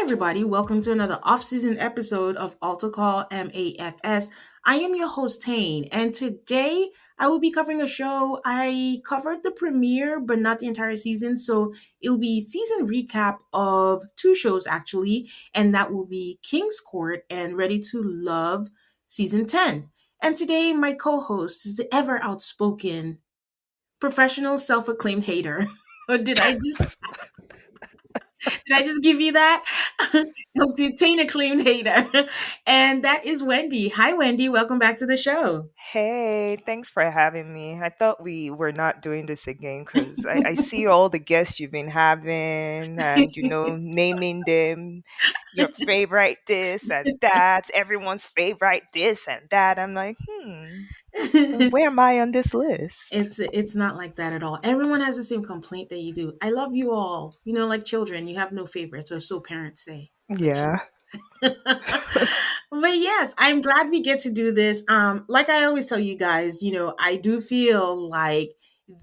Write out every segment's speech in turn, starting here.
everybody. Welcome to another off-season episode of Alto Call MAFS. I am your host, Tane, and today I will be covering a show. I covered the premiere, but not the entire season, so it'll be season recap of two shows actually, and that will be King's Court and Ready to Love season 10. And today, my co-host is the ever outspoken professional self-acclaimed hater. Or did I just give you that? Obtain acclaimed hater. And that is Wendy. Hi, Wendy. Welcome back to the show. Hey, thanks for having me. I thought we were not doing this again because I see all the guests you've been having and, naming them your favorite this and that, everyone's favorite this and that. I'm like, where am I on this list? It's not like that at all. Everyone has the same complaint that you do. I love you all. Like children, you have no favorites, or so parents say. But Yeah. but yes, I'm glad we get to do this. Like I always tell you guys, I do feel like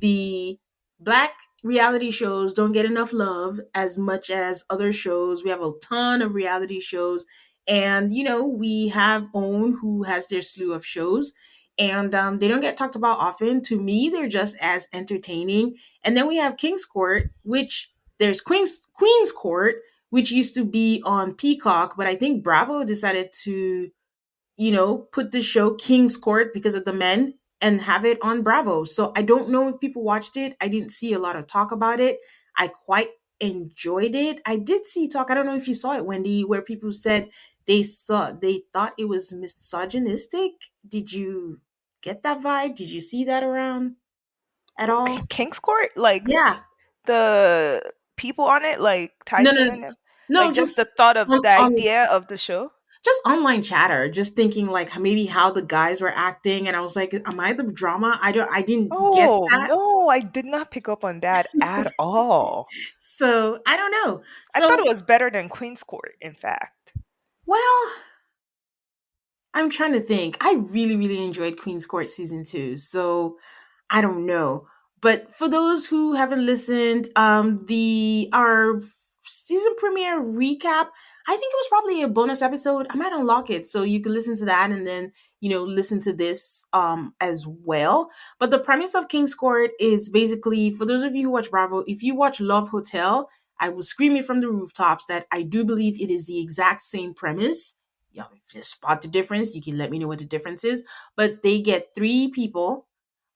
the black reality shows don't get enough love as much as other shows. We have a ton of reality shows, and we have Own, who has their slew of shows. And they don't get talked about often. To me, they're just as entertaining. And then we have King's Court, which there's Queen's Court, which used to be on Peacock, but I think Bravo decided to, put the show King's Court because of the men and have it on Bravo. So I don't know if people watched it. I didn't see a lot of talk about it. I quite enjoyed it. I did see talk, I don't know if you saw it, Wendy, where people said they thought it was misogynistic. Did you get that vibe? Did you see that around at all? King's Court? Like Yeah. the people on it, like No, Tyson no, and them? no, Like just the just thought of on, the idea of the show? just online chatter, just thinking like maybe how the guys were acting, and I was like, am I the drama? I didn't get Oh, that. no, I did not pick up on that at all. So I don't know. I thought So it was better than Queen's Court, in fact. well, I'm trying to think. I really, really enjoyed Queen's Court season 2. So I don't know. But for those who haven't listened, the our season premiere recap, I think it was probably a bonus episode. I might unlock it so you can listen to that and then, listen to this as well. But the premise of King's Court is basically, for those of you who watch Bravo, if you watch Love Hotel, I will scream it from the rooftops that I do believe it is the exact same premise. If you spot the difference, you can let me know what the difference is. But they get three people,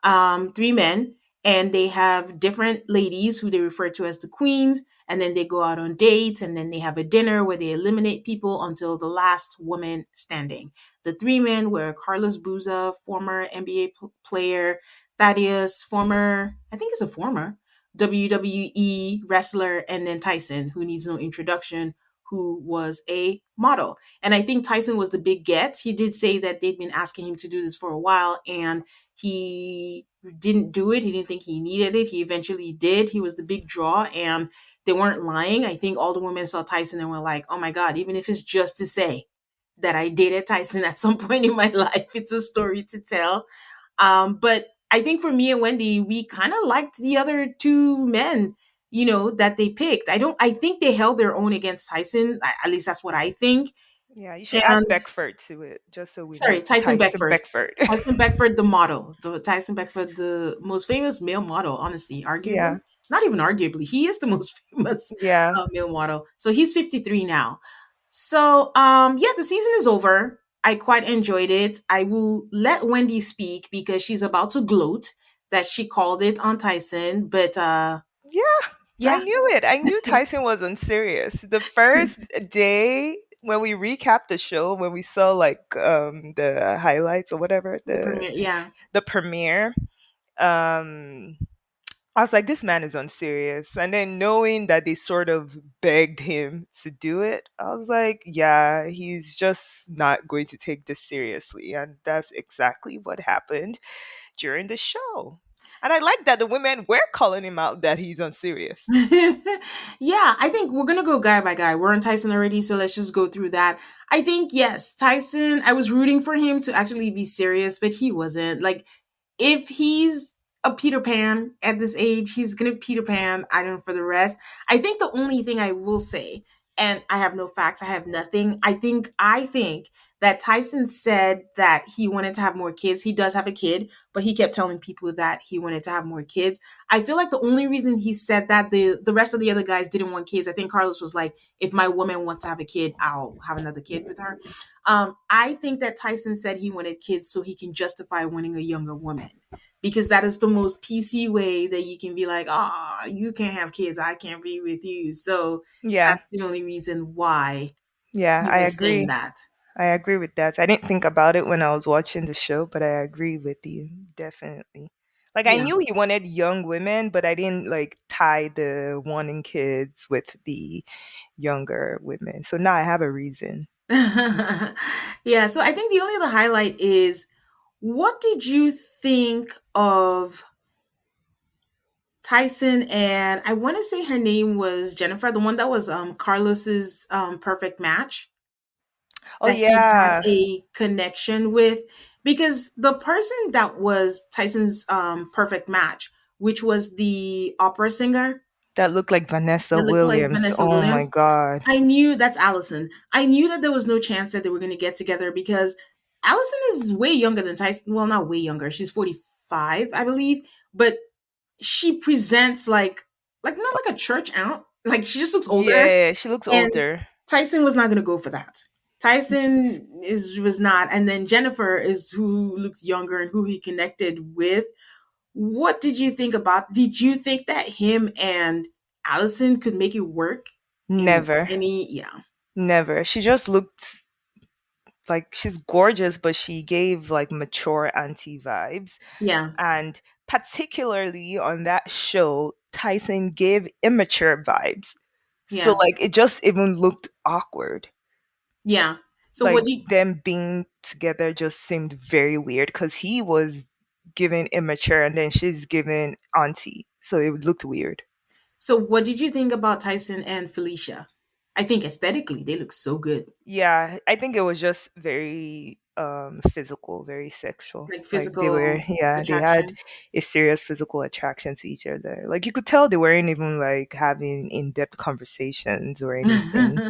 three men, and they have different ladies who they refer to as the queens. And then they go out on dates, and then they have a dinner where they eliminate people until the last woman standing. The three men were Carlos Booza, former NBA player, Thaddeus, former, I think it's a former WWE wrestler, and then Tyson, who needs no introduction, who was a model. And I think Tyson was the big get. He did say that they'd been asking him to do this for a while, and he didn't do it. He didn't think he needed it. He eventually did. He was the big draw, and they weren't lying. I think all the women saw Tyson and were like, oh my God, even if it's just to say that I dated Tyson at some point in my life, it's a story to tell. But I think for me and Wendy, we kind of liked the other two men, that they picked. I think they held their own against Tyson. At least that's what I think. Yeah, you should add And Beckford to it, just so we sorry, know Tyson Tyson Beckford. Beckford. Tyson Beckford, the model. The Tyson Beckford, the most famous male model, honestly, Yeah, arguably. Not even arguably. He is the most famous yeah, male model. So he's 53 now. So yeah, the season is over. I quite enjoyed it. I will let Wendy speak because she's about to gloat that she called it on Tyson. But yeah. I yeah. knew it. I knew Tyson wasn't serious. The first day when we recapped the show, when we saw like the highlights or whatever, The premiere, yeah. the premiere, um I was like, this man is unserious. And then knowing that they sort of begged him to do it, I was like, yeah, he's just not going to take this seriously. And that's exactly what happened during the show. And I like that the women were calling him out that he's unserious. Yeah, I think we're gonna go guy by guy. We're on Tyson already, so let's just go through that. I think yes, Tyson. I was rooting for him to actually be serious, but he wasn't. Like, if he's a Peter Pan at this age, he's gonna Peter Pan. I don't know for the rest. I think the only thing I will say and I have no facts. I have nothing. I think that Tyson said that he wanted to have more kids. He does have a kid, but he kept telling people that he wanted to have more kids. I feel like the only reason he said that, the rest of the other guys didn't want kids. I think Carlos was like, if my woman wants to have a kid, I'll have another kid with her. I think that Tyson said he wanted kids so he can justify wanting a younger woman, because that is the most PC way that you can be like, "Ah, you can't have kids. I can't be with you." So Yeah. that's the only reason why Yeah, he I was saying agree. that. I agree with that. I didn't think about it when I was watching the show, but I agree with you. Definitely. Like I Yeah. knew he wanted young women, but I didn't like tie the wanting kids with the younger women. So now I have a reason. Yeah. So I think the only other highlight is, what did you think of Tyson, and I want to say her name was Jennifer, the one that was Carlos's perfect match, Oh that he had yeah, a connection with, because the person that was Tyson's perfect match, which was the opera singer that looked like Vanessa that looked like Williams. Vanessa Oh my Williams, god. I knew that's Allison. I knew that there was no chance that they were going to get together, because Allison is way younger than Tyson. Well, not way younger. She's 45, I believe, but she presents like not like a church aunt. Like she just looks older, Yeah, she looks and older. Tyson was not going to go for that. Tyson is was not, and then Jennifer is who looks younger and who he connected with. What did you think about? Did you think that him and Allison could make it work in Never. any? Yeah, Never. She just looked like she's gorgeous, but she gave like mature auntie vibes. yeah, And particularly on that show, Tyson gave immature vibes. So yeah, like it just even looked awkward. yeah. So Like what do you? them being together just seemed very weird because he was giving immature and then she's giving auntie. So it looked weird. So what did you think about Tyson and Felicia? I think aesthetically they look so good, Yeah, I think it was just very physical, very sexual. like Like they were, physical yeah, they had attraction. a serious physical attraction to each other. Like you could tell they weren't even like having in-depth conversations or anything.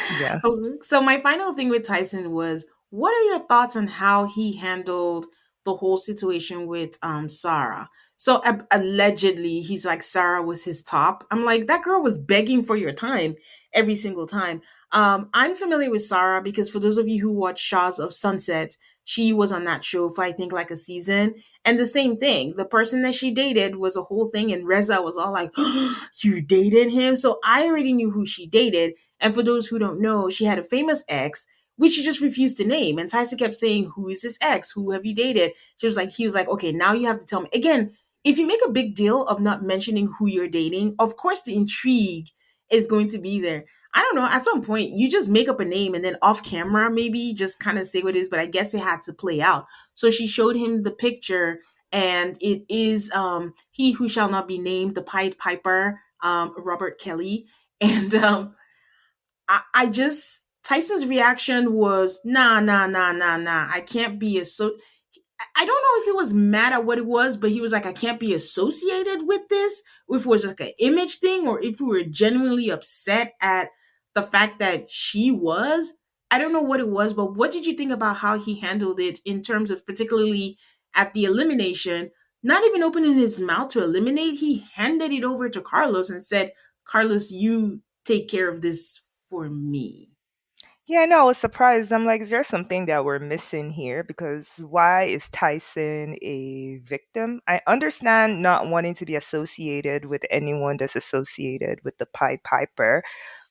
Yeah. So my final thing with Tyson was, what are your thoughts on how he handled the whole situation with Sarah? So allegedly he's like Sarah was his top. I'm like, that girl was begging for your time every single time. I'm familiar with Sarah because for those of you who watch Shaws of Sunset, she was on that show for I think like a season. And the same thing, the person that she dated was a whole thing, and Reza was all like, "You dated him?" So I already knew who she dated, and for those who don't know, she had a famous ex, which she just refused to name. And Tyson kept saying, "Who is this ex? Who have you dated?" He was like, "Okay, now you have to tell me." Again, if you make a big deal of not mentioning who you're dating, of course the intrigue is going to be there. I don't know. At some point, you just make up a name and then off camera, maybe just kind of say what it is. But I guess it had to play out. So she showed him the picture, and it is he who shall not be named, the Pied Piper, Robert Kelly. And I just Tyson's reaction was nah, nah, nah, nah, nah. I can't be I don't know if he was mad at what it was, but he was like, I can't be associated with this. If it was like an image thing, or if we were genuinely upset at the fact that she was. I don't know what it was, but what did you think about how he handled it in terms of particularly at the elimination? Not even opening his mouth to eliminate, he handed it over to Carlos and said, Carlos, you take care of this for me. Yeah, I know. I was surprised. I'm like, is there something that we're missing here? Because why is Tyson a victim? I understand not wanting to be associated with anyone that's associated with the Pied Piper,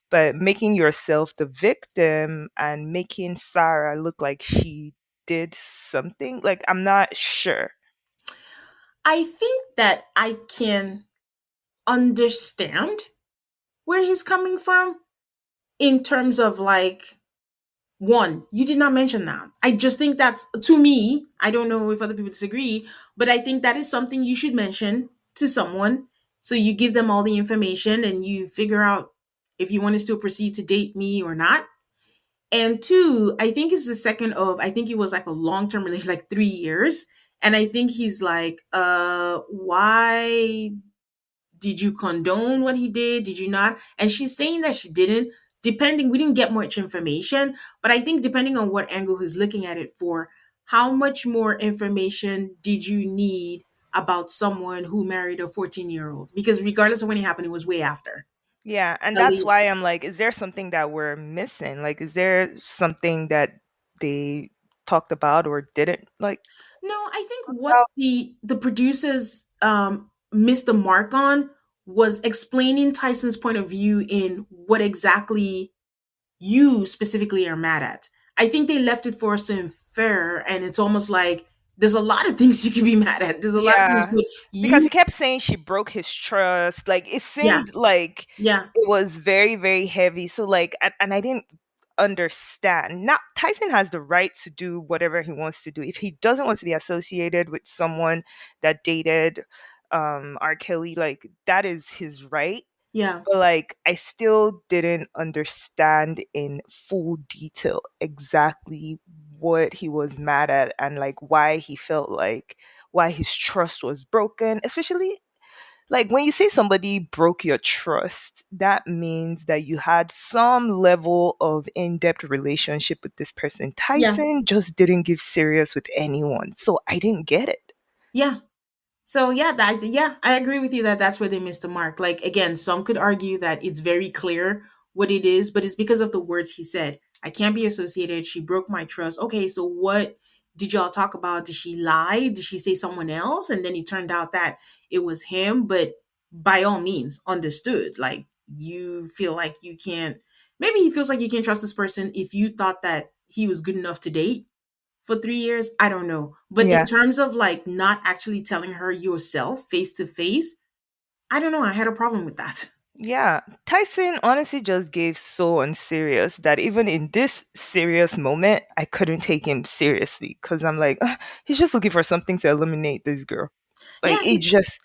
but making yourself the victim and making Sarah look like she did something, like, I'm not sure. I think that I can understand where he's coming from in terms of like, one, you did not mention that. I just think that's, to me, I don't know if other people disagree, but I think that is something you should mention to someone, so you give them all the information and you figure out if you want to still proceed to date me or not. And two, I think it's the second of, I think it was like a long-term relationship, like 3 years. And I think he's like, why Did you condone what he did? Did you not? And she's saying that she didn't. Depending, we didn't get much information, but I think depending on what angle he's looking at it for, how much more information did you need about someone who married a 14-year-old? Because regardless of when it happened, it was way after. Yeah, and At that's least, why I'm like, is there something that we're missing? Like, is there something that they talked about or didn't like no, I think talk what about? the producers missed the mark on was explaining Tyson's point of view in what exactly you specifically are mad at. I think they left it for us to infer, and it's almost like there's a lot of things you can be mad at. There's a lot of things, Yeah, but because he you, kept saying she broke his trust. Like, it yeah, seemed like yeah, it was very, very heavy. So, like, and I didn't understand. Now, Tyson has the right to do whatever he wants to do. If he doesn't want to be associated with someone that dated R. Kelly, like, that is his right. yeah, But like, I still didn't understand in full detail exactly what he was mad at, and like why he felt like why his trust was broken, especially like when you say somebody broke your trust, that means that you had some level of in-depth relationship with this person. yeah, Tyson just didn't give serious with anyone, so I didn't get it. yeah. So yeah, I agree with you that that's where they missed the mark. Like again, some could argue that it's very clear what it is, but it's because of the words he said. I can't be associated. She broke my trust. Okay, so what did y'all talk about? Did she lie? Did she say someone else? And then it turned out that it was him. But by all means, understood. Like you feel like you can't. Maybe he feels like you can't trust this person if you thought that he was good enough to date for 3 years. I don't know. But in Yeah. terms of like not actually telling her yourself face to face, I don't know. I had a problem with that. Yeah, Tyson honestly just gave so unserious that even in this serious moment, I couldn't take him seriously because I'm like, "Ugh, he's just looking for something to eliminate this girl." Yeah, Like, it just,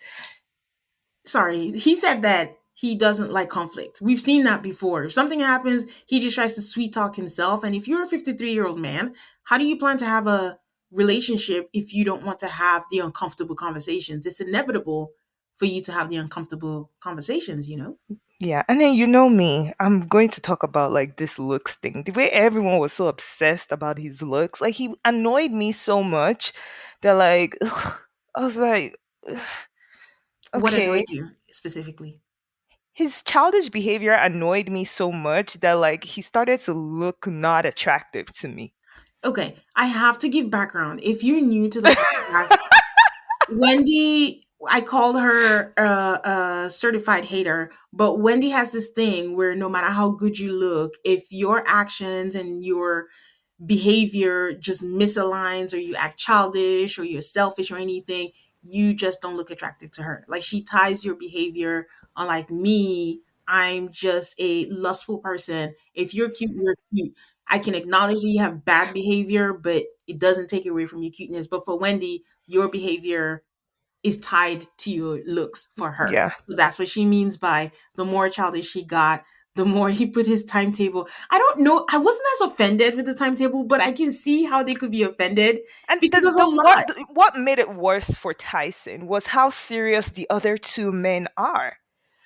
sorry. He said that he doesn't like conflict. We've seen that before. If something happens, he just tries to sweet talk himself. And if you're a 53-year-old man, how do you plan to have a relationship if you don't want to have the uncomfortable conversations? It's inevitable for you to have the uncomfortable conversations, you know? yeah. And then you know me, I'm going to talk about like this looks thing. The way everyone was so obsessed about his looks, like he annoyed me so much that like, ugh, I was like, ugh, What okay. annoyed you specifically? His childish behavior annoyed me so much that like he started to look not attractive to me. Okay, I have to give background. If you're new to the podcast, Wendy, I called her a certified hater, but Wendy has this thing where no matter how good you look, if your actions and your behavior just misaligns or you act childish or you're selfish or anything, you just don't look attractive to her. Like she ties your behavior on like me, I'm just a lustful person. If you're cute, you're cute. I can acknowledge that you have bad behavior, but it doesn't take away from your cuteness. But for Wendy, your behavior is tied to your looks for her. Yeah. So that's what she means by the more childish she got, the more he put his timetable. I don't know. I wasn't as offended with the timetable, but I can see how they could be offended And because there's a the lot. what made it worse for Tyson was how serious the other two men are.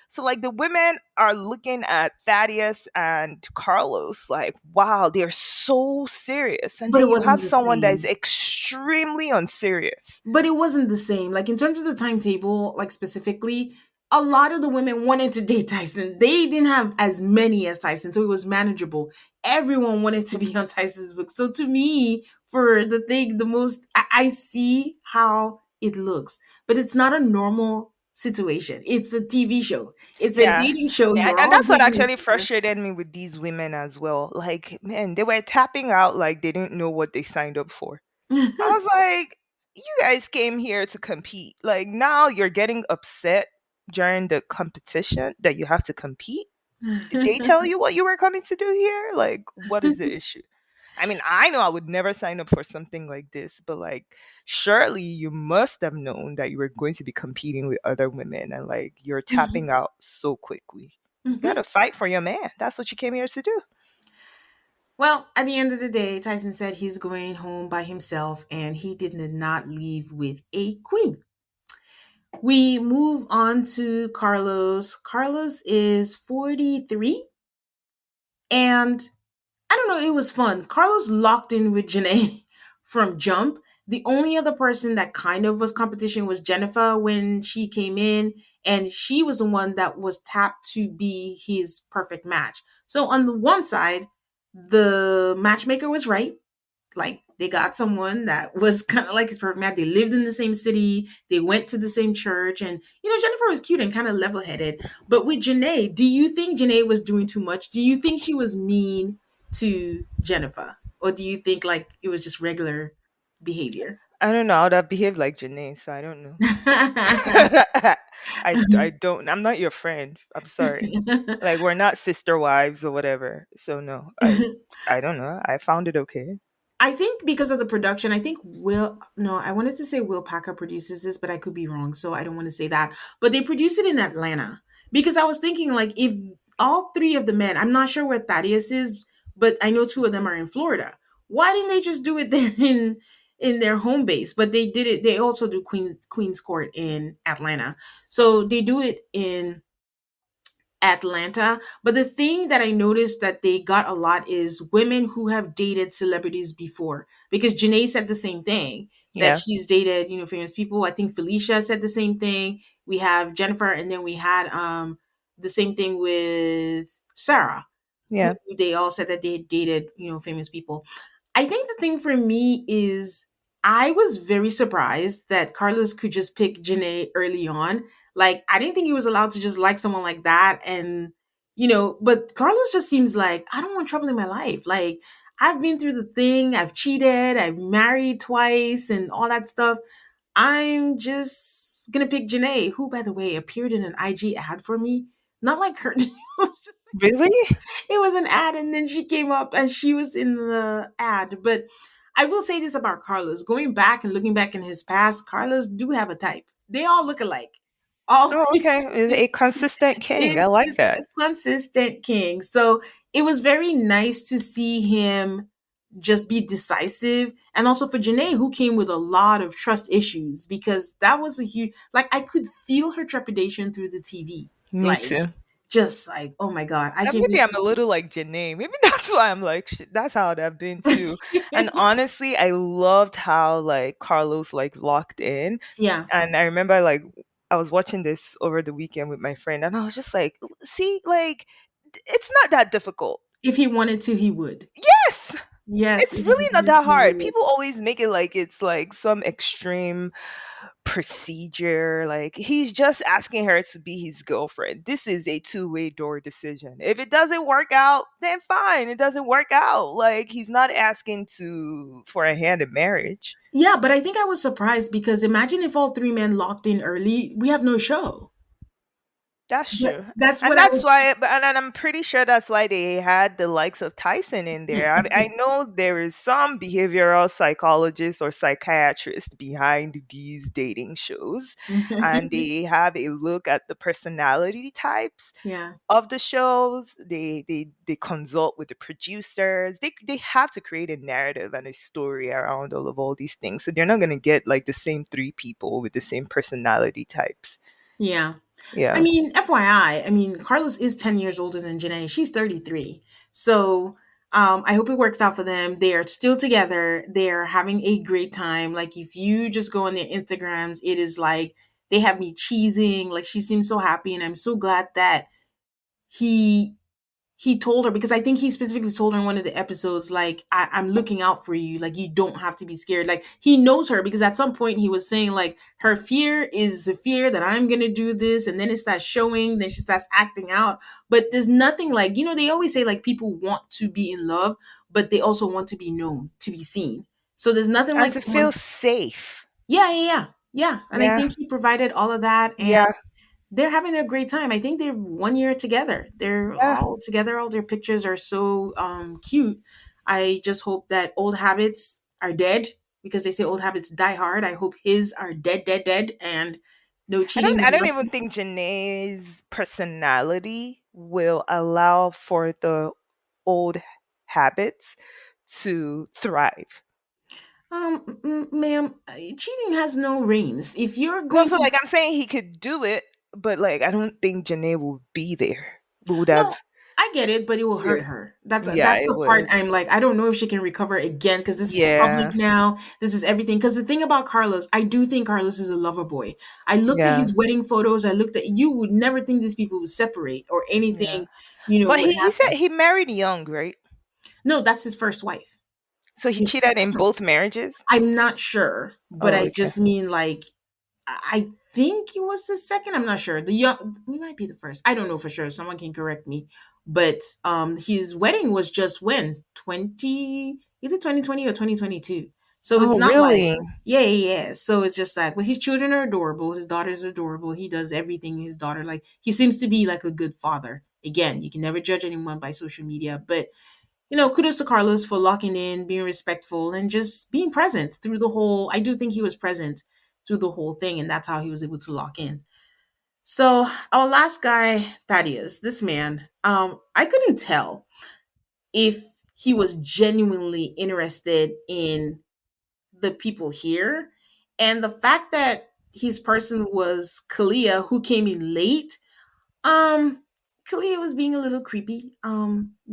So like the women are looking at Thaddeus and Carlos like, wow, they're so serious. And But then it you have wasn't the someone that is same. extremely unserious. But it wasn't the same. Like in terms of the timetable, like specifically, a lot of the women wanted to date Tyson. They didn't have as many as Tyson, so it was manageable. Everyone wanted to be on Tyson's book. So to me, for the thing, the most I see how it looks, but it's not a normal situation. It's a TV show. It's a Yeah. dating show. Yeah, You're and all that's what dating actually each other. frustrated me with these women as well. Like, man, they were tapping out like they didn't know what they signed up for. I was like, you guys came here to compete. Like, now you're getting upset during the competition that you have to compete. Did they tell you what you were coming to do here? Like, what is the issue? I mean, I know I would never sign up for something like this, but like, surely you must have known that you were going to be competing with other women and like you're tapping out so quickly. You gotta fight for your man. That's what you came here to do. Well, at the end of the day, Tyson said he's going home by himself and he did not leave with a queen. We move on to Carlos. Carlos is 43. And I don't know, it was fun. Carlos locked in with Janae from jump. The only other person that kind of was competition was Jennifer when she came in, and she was the one that was tapped to be his perfect match. So on the one side, the matchmaker was right, like they got someone that was kind of like his perfect match. They lived in the same city, they went to the same church, and Jennifer was cute and kind of level headed. But with Janae, do you think Janae was doing too much? Do you think she was mean to Jennifer, or do you think like it was just regular behavior? I don't know. I would have behaved like Janae, so I don't know. I don't. I'm not your friend. I'm sorry. Like we're not sister wives or whatever. So no, I don't know. I found it okay. I think because of the production, I think Will, no, I wanted to say Will Packer produces this, but I could be wrong. So I don't want to say that. But they produce it in Atlanta because I was thinking, like, if all three of the men, I'm not sure where Thaddeus is, but I know two of them are in Florida. Why didn't they just do it there in their home base? But they did it. They also do Queen's Court in Atlanta. So they do it in Atlanta. But the thing that I noticed that they got a lot is women who have dated celebrities before. Because Janae said the same thing, that Yeah. she's dated, famous people. I think Felicia said the same thing. We have Jennifer, and then we had the same thing with Sarah, who Yeah. they all said that they had dated, famous people. I think the thing for me is I was very surprised that Carlos could just pick Janae early on. Like, I didn't think he was allowed to just like someone like that. And, but Carlos just seems like, I don't want trouble in my life. Like, I've been through the thing, I've cheated, I've married twice, and all that stuff. I'm just gonna pick Janae, who, by the way, appeared in an IG ad for me. Not like her. It was just Really? it was an ad, and then she came up and she was in the ad. But I will say this about Carlos: going back and looking back in his past, Carlos do have a type. They all look alike. All Oh, okay. A consistent king. I like it's that. a consistent king. So it was very nice to see him just be decisive, and also for Janae, who came with a lot of trust issues, because that was a huge, like, I could feel her trepidation through the TV, Me like, too. just like, oh my god, I And can't maybe I'm a little like Janae. Maybe that's why I'm like, shit, that's how I'd have been too. And believe. honestly, I loved how like Carlos like locked in. Yeah, And I remember like I was watching this over the weekend with my friend, and I was just like, see, like it's not that difficult. if he wanted to, he would. Yes. Yes, It's if he really not wanted that to, he hard. would. People always make it like it's like some extreme procedure. Like he's just asking her to be his girlfriend. This is a two-way door decision. If it doesn't work out, then fine. It doesn't work out. Like he's not asking to for a hand in marriage. Yeah, but I think I was surprised because imagine if all three men locked in early, we have no show. That's But true. that's And what I that's was. why, and I'm pretty sure that's why they had the likes of Tyson in there. I know there is some behavioral psychologist or psychiatrist behind these dating shows, and they have a look at the personality types Yeah. of the shows. They consult with the producers. They have to create a narrative and a story around all these things. So they're not gonna get like the same three people with the same personality types. Yeah. I Yeah. mean, FYI, I mean, Carlos is 10 years older than Janae. She's 33. So I hope it works out for them. They are still together. They're having a great time. Like, if you just go on their Instagrams, it is like they have me cheesing. Like, she seems so happy. And I'm so glad that he he told her, because I think he specifically told her in one of the episodes, like, I'm looking out for you. Like, you don't have to be scared. Like, he knows her, because at some point he was saying, like, her fear is the fear that I'm going to do this. And then it starts showing, then she starts acting out. But there's nothing like, they always say, like, people want to be in love, but they also want to be known, to be seen. So there's nothing And like to feel one. safe. Yeah, yeah, yeah. Yeah. And I Yeah. think he provided all of that. And Yeah. they're having a great time. I think they're 1 year together. They're Yeah. all together. All their pictures are so cute. I just hope that old habits are dead, because they say old habits die hard. I hope his are dead, dead, dead, and no cheating, I no don't even nothing. think Janae's personality will allow for the old habits to thrive. Ma'am, cheating has no reins. If you're No, going so to, like I'm saying he could do it, but like I don't think Janae will be there. Would have. no, I get it, but it will hurt Yeah. her. That's Yeah, that's it the part would. I'm like, I don't know if she can recover again because this is public Yeah. now. This is everything. Because the thing about Carlos, I do think Carlos is a lover boy. I looked at Yeah. his wedding photos. I looked at, you would never think these people would separate or Yeah. anything, But would he said happen. he married young, right? No, that's his first wife. So he His cheated second in wife. both marriages? I'm not sure, but Oh, I okay. just mean like I think it was the second. I'm not sure. The young, we might be the first. I don't know for sure. Someone can correct me. But his wedding was just when 2020 or 2022. So it's Oh, not like, really? yeah, yeah, yeah. So it's just like, well, his children are adorable. His daughter's adorable. He does everything his daughter like. He seems to be like a good father. Again, you can never judge anyone by social media, but kudos to Carlos for locking in, being respectful, and just being present through the whole. I do think he was present through the whole thing, and that's how he was able to lock in. So our last guy, Thaddeus, this man, I couldn't tell if he was genuinely interested in the people here, and the fact that his person was Kalia, who came in late. um, Kalia was being a little creepy.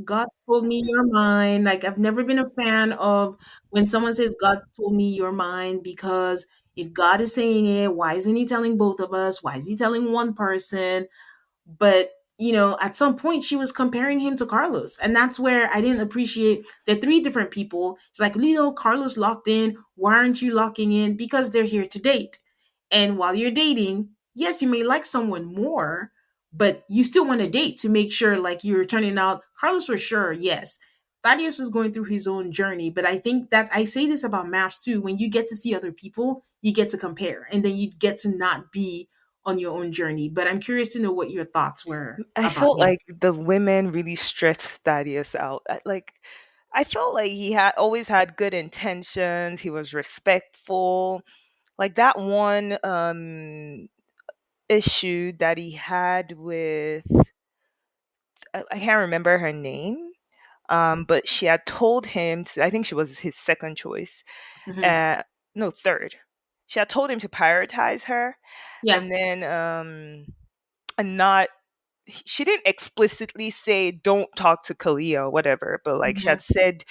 God told me you're mine. Like, I've never been a fan of when someone says God told me you're mine, because if God is saying it, why isn't he telling both of us? Why is he telling one person? But at some point she was comparing him to Carlos, and that's where I didn't appreciate the three different people. It's like, Carlos locked in, why aren't you locking in? Because they're here to date. And while you're dating, yes, you may like someone more, but you still want to date to make sure like you're turning out. Carlos for sure, yes. Thaddeus was going through his own journey, but I think that I say this about maths too. When you get to see other people, you get to compare, and then you get to not be on your own journey. But I'm curious to know what your thoughts were I about felt him. like the women really stressed Thaddeus out. I felt like he had always had good intentions. He was respectful. Like that one issue that he had with, I can't remember her name. But she had told him to, I think she was his second choice. Hmm. Uh no, third. She had told him to prioritize her, Yeah. and then and not she didn't explicitly say don't talk to Kalia or whatever, but like she Hmm. had said,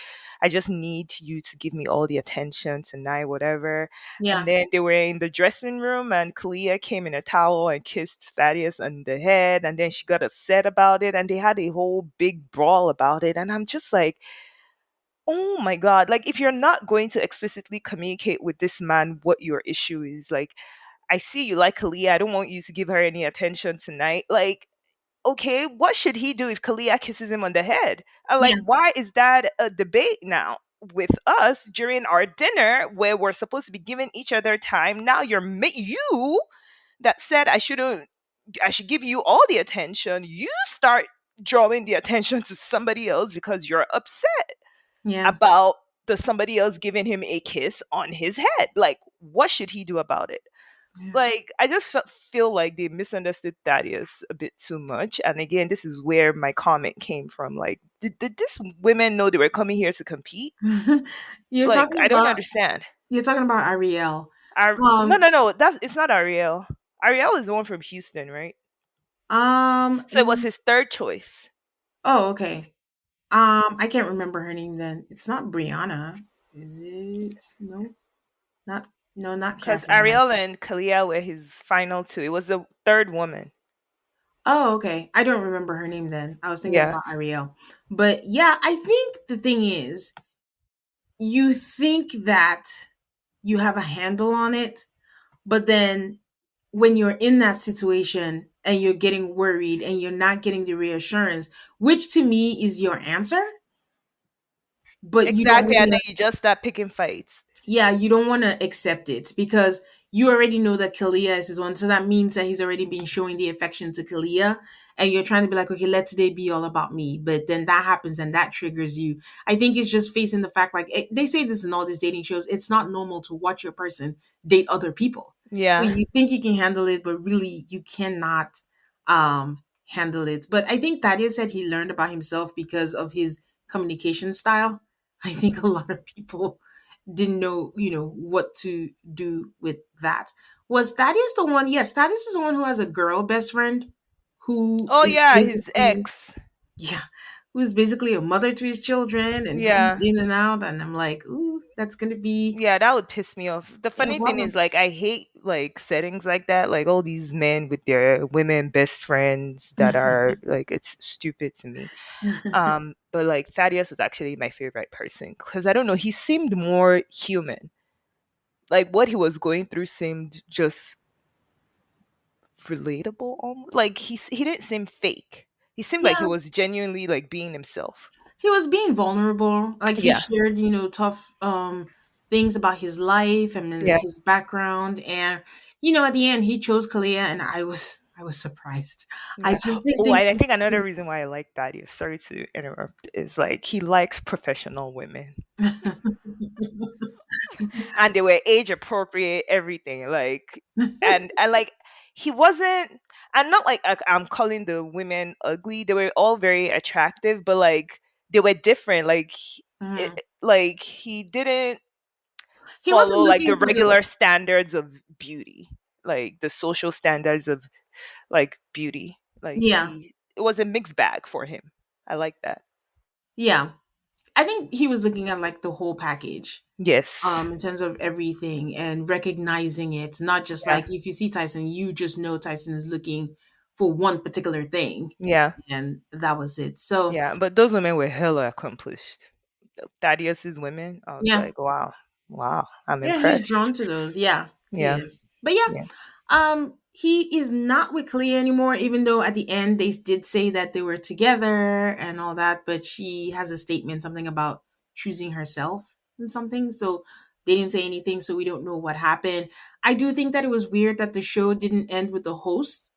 I just need you to give me all the attention tonight, whatever. And Yeah. then they were in the dressing room and Kalia came in a towel and kissed Thaddeus on the head, and then she got upset about it and they had a whole big brawl about it. And I'm just like, oh my god, like if you're not going to explicitly communicate with this man what your issue is, like I see you like Kalia, I don't want you to give her any attention tonight. Like, okay, what should he do if Kalia kisses him on the head? I'm like, Yeah. why is that a debate now with us during our dinner where we're supposed to be giving each other time? Now you that said I should give you all the attention. You start drawing the attention to somebody else because you're upset Yeah. about the somebody else giving him a kiss on his head. Like, what should he do about it? Yeah. Like, I just feel like they misunderstood Thaddeus a bit too much. And again, this is where my comment came from. Like, did this women know they were coming here to compete? you're Like, talking I don't about understand. you're talking about Ariel. No, Um. no, no. That's it's not Ariel. Ariel is the one from Houston, right? So it was Mm, his third choice oh, okay. I can't remember her name then. It's not Brianna. Is it? No. Not no, not because Catherine. Ariel and Kalia were his final two. It was the third woman. Oh, okay. I don't remember her name then. I was thinking Yeah, about Ariel. But yeah, I think the thing is, you think that you have a handle on it, but then when you're in that situation and you're getting worried and you're not getting the reassurance, which to me is your answer, but you don't exactly. And want then to, you just start picking fights. yeah, you don't want to accept it because you already know that Kalia is his one. So that means that he's already been showing the affection to Kalia. And you're trying to be like, okay, let today be all about me. But then that happens and that triggers you. I think it's just facing the fact, like they say this in all these dating shows, it's not normal to watch your person date other people. So Yeah, you think you can handle it, but really you cannot handle it. But I think Thaddeus said he learned about himself because of his communication style. I think a lot of people didn't know, what to do with that. Was Thaddeus the one? Yes, Thaddeus is the one who has a girl best friend who Oh is yeah, his basically, ex. yeah, who's basically a mother to his children, and he's Yeah. in and out, and I'm like, ooh, that's gonna be Yeah, that would piss me off. The a funny thing problem. is, like, I hate like settings like that, like all these men with their women best friends that are like, it's stupid to me. But like Thaddeus was actually my favorite person because I don't know, he seemed more human. Like what he was going through seemed just relatable, almost. Like he didn't seem fake. He seemed like he Yeah, was genuinely like being himself. he was being vulnerable. Like he Yeah, shared, tough things about his life and yeah. his background, and at the end he chose Kalia, and I was surprised. I Yeah. just didn't Oh, think. I think another reason why I like Thaddeus, sorry to interrupt, is like he likes professional women. And they were age appropriate, everything. Like, and like he wasn't, and not like I'm calling the women ugly. They were all very attractive, but like they were different. Like Mhm. like he didn't He wasn't follow like the looking for the. regular standards of beauty, like the social standards of like beauty. Like Yeah, he, it was a mixed bag for him. I like that. yeah. I think he was looking at like the whole package, Yes. in terms of everything and recognizing it, not just Yeah. like if you see Tyson, you just know Tyson is looking for one particular thing, Yeah. and that was it. So Yeah. But those women were hella accomplished. Thaddeus's women, I was yeah, like, wow, wow, I'm yeah, he's drawn impressed. to those. Yeah, he Yeah. is. But yeah, Yeah. he is not with Clea anymore, even though at the end they did say that they were together and all that, but she has a statement, something about choosing herself and something. So they didn't say anything, so we don't know what happened. I do think that it was weird that the show didn't end with the host,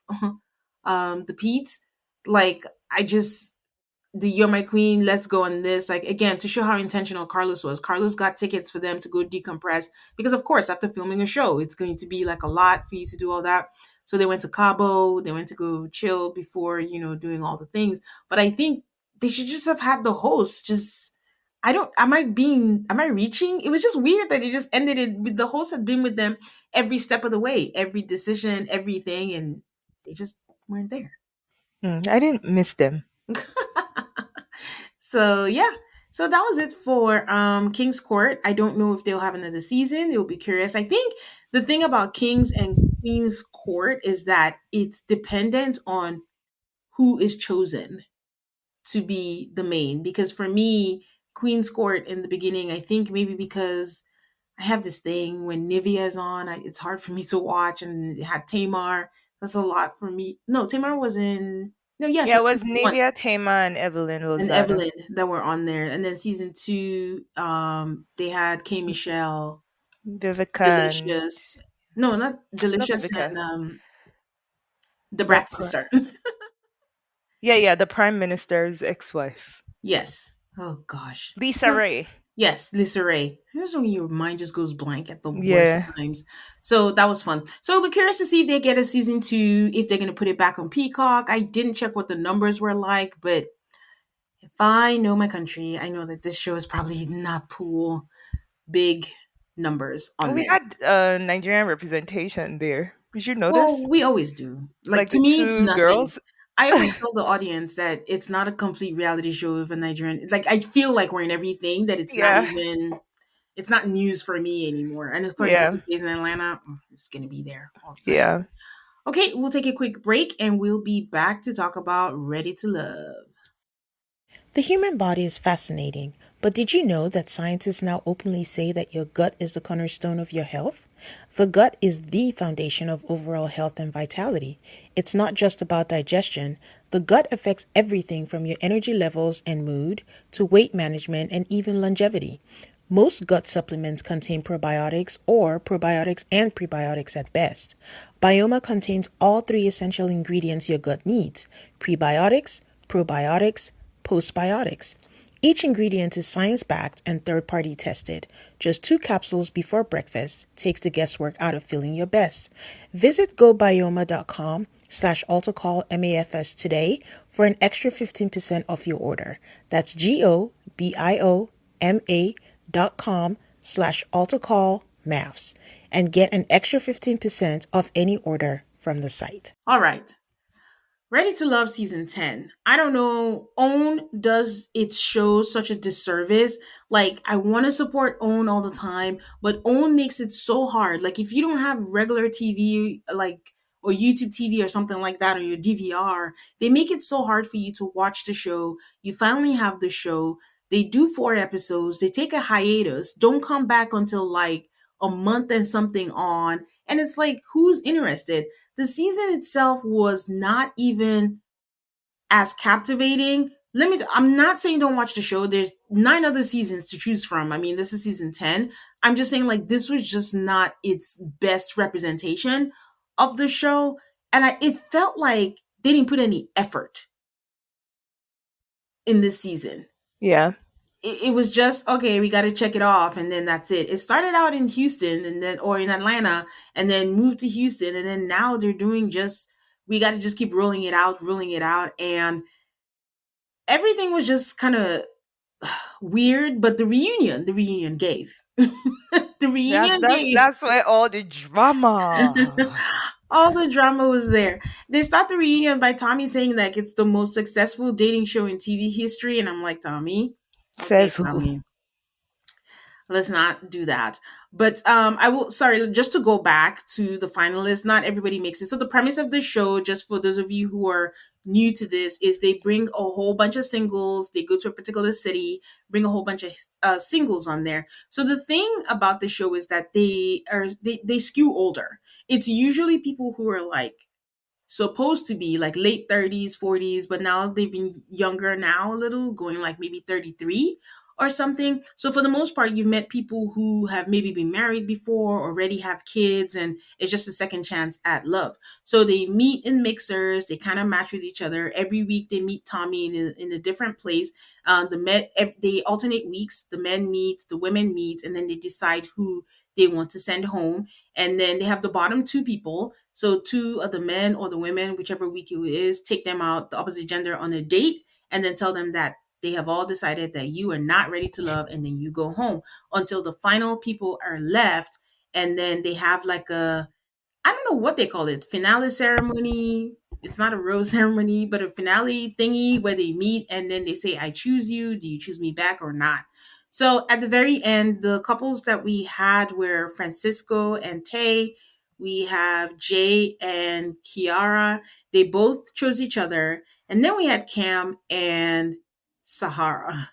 the Pete. Like, I just the You're My Queen, let's go on this. Like, again, to show how intentional Carlos was. Carlos got tickets for them to go decompress because, of course, after filming a show, it's going to be like a lot for you to do all that. So they went to Cabo, they went to go chill before, doing all the things. But I think they should just have had the host just. I don't. Am I reaching? It was just weird that they just ended it with the host had been with them every step of the way, every decision, everything, and they just weren't there. I didn't miss them. So yeah. So that was it for King's Court. I don't know if they'll have another season. It will be curious. I think the thing about King's and Queen's Court is that it's dependent on who is chosen to be the main. Because for me, Queen's Court in the beginning, I think maybe because I have this thing when Nivea is on, it's hard for me to watch, and it had Tamar. That's a lot for me. No, Tamar was in. No, yeah, she Yeah, it was was season one, Nivea, Tema, and Evelyn and Lozada. Evelyn that were on there. And then season two, they had K Michelle, Vivica and Delicious. No, not not Delicious, and Vivica. the The Brat pri- sister. yeah, yeah, the Prime Minister's ex-wife. Yes. Oh gosh. Lisa Ray. Yes, Lisa Ray. Here's when your mind just goes blank at the worst Yeah. times. So that was fun. So we're curious to see if they get a season two, if they're going to put it back on Peacock. I didn't check what the numbers were like, but if I know my country, I know that this show is probably not pull big numbers Oh, on we there. had Nigerian representation there. Did you notice? Well, we always do. Like, Like to the me, it's two nothing. girls. I always tell the audience that it's not a complete reality show of a Nigerian. Like, I feel like we're in everything, that Yeah. it's not news for me anymore. And of course, if Yeah. it's based in Atlanta, it's going to be there all the time. Yeah. Okay, we'll take a quick break and we'll be back to talk about Ready to Love. The human body is fascinating, but did you know that scientists now openly say that your gut is the cornerstone of your health? The gut is the foundation of overall health and vitality. It's not just about digestion. The gut affects everything from your energy levels and mood to weight management and even longevity. Most gut supplements contain probiotics or probiotics and prebiotics at best. Bioma contains all three essential ingredients your gut needs: prebiotics, probiotics, postbiotics. Each ingredient is science backed and third party tested. Just 2 capsules before breakfast takes the guesswork out of feeling your best. Visit gobioma.com/AltocallMAFS today for an extra 15% off your order. That's GOBIOMA.com /AltocallMavs and get an extra 15% off any order from the site. All right. Ready to Love season 10. I don't know. OWN does its shows such a disservice. Like, I want to support OWN all the time, but OWN makes it so hard. Like, if you don't have regular TV, like, or YouTube TV or something like that, or your DVR, they make it so hard for you to watch the show. You finally have the show. They do 4 episodes. They take a hiatus. Don't come back until like a month and something on. And it's like, who's interested? The season itself was not even as captivating. I'm not saying don't watch the show. There's 9 other seasons to choose from. I mean, this is season 10. I'm just saying like this was just not its best representation of the show, and it felt like they didn't put any effort in this season. Yeah. It was just okay, we got to check it off, and then that's it. It started out in Houston and then or in Atlanta and then moved to Houston, and then now they're doing just we got to just keep rolling it out, and everything was just kind of weird. But the reunion gave. The That's reunion that's gave. that's where all the drama All the drama was there. They start the reunion by Tommy saying that it's the most successful dating show in TV history, and I'm like, Tommy, okay, says who. Tommy, let's not do that. But I will, sorry, just to go back to the finalists, not everybody makes it. So the premise of the show, just for those of you who are new to this, is they bring a whole bunch of singles. They go to a particular city, bring a whole bunch of singles on there. So the thing about the show is that they skew older. It's usually people who are like supposed to be like late 30s, 40s, but now they've been younger now a little, going like maybe 33 or something. So for the most part, you've met people who have maybe been married before, already have kids, and it's just a second chance at love. So they meet in mixers, they kind of match with each other. Every week they meet Tommy in a different place. They alternate weeks. The men meet, the women meet, and then they decide who they want to send home. And then they have the bottom 2 people. So 2 of the men or the women, whichever week it is, take them out, the opposite gender, on a date, and then tell them that they have all decided that you are not ready to love, and then you go home until the final people are left. And then they have like I don't know what they call it, finale ceremony. It's not a rose ceremony, but a finale thingy where they meet and then they say, I choose you. Do you choose me back or not? So at the very end, the couples that we had were Francisco and Tay. We have Jay and Kiara. They both chose each other. And then we had Cam and Sahara.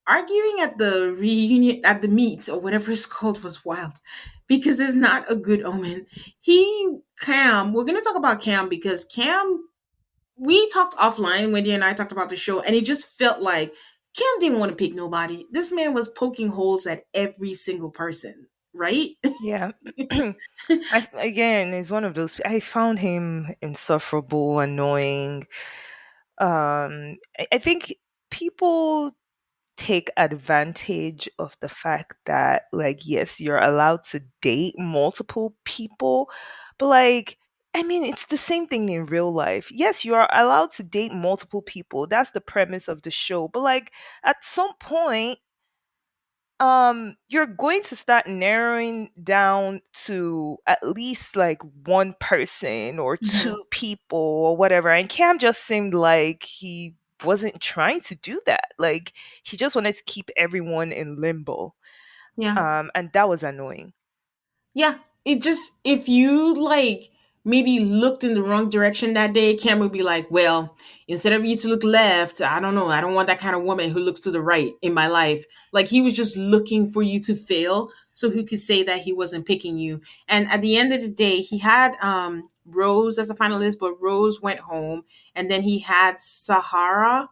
Arguing at the reunion, at the meet or whatever it's called, was wild because it's not a good omen. Cam, we're going to talk about Cam because Cam, we talked offline, Wendy and I talked about the show, and it just felt like Cam didn't want to pick nobody. This man was poking holes at every single person, right? Yeah. Again, it's one of those. I found him insufferable, annoying. I think people take advantage of the fact that, like, yes, you're allowed to date multiple people, but like, I mean, it's the same thing in real life. Yes, you are allowed to date multiple people. That's the premise of the show. But like, at some point, you're going to start narrowing down to at least like one person or Mhm. 2 people or whatever, and Cam just seemed like he wasn't trying to do that. Like, he just wanted to keep everyone in limbo, Yeah. and that was annoying. Yeah, it just, if you like maybe looked in the wrong direction that day, Cam would be like, "Well, instead of you to look left, I don't know. I don't want that kind of woman who looks to the right in my life." Like he was just looking for you to fail so he could say that he wasn't picking you. And at the end of the day, he had Rose as a finalist, but Rose went home, and then he had Sahara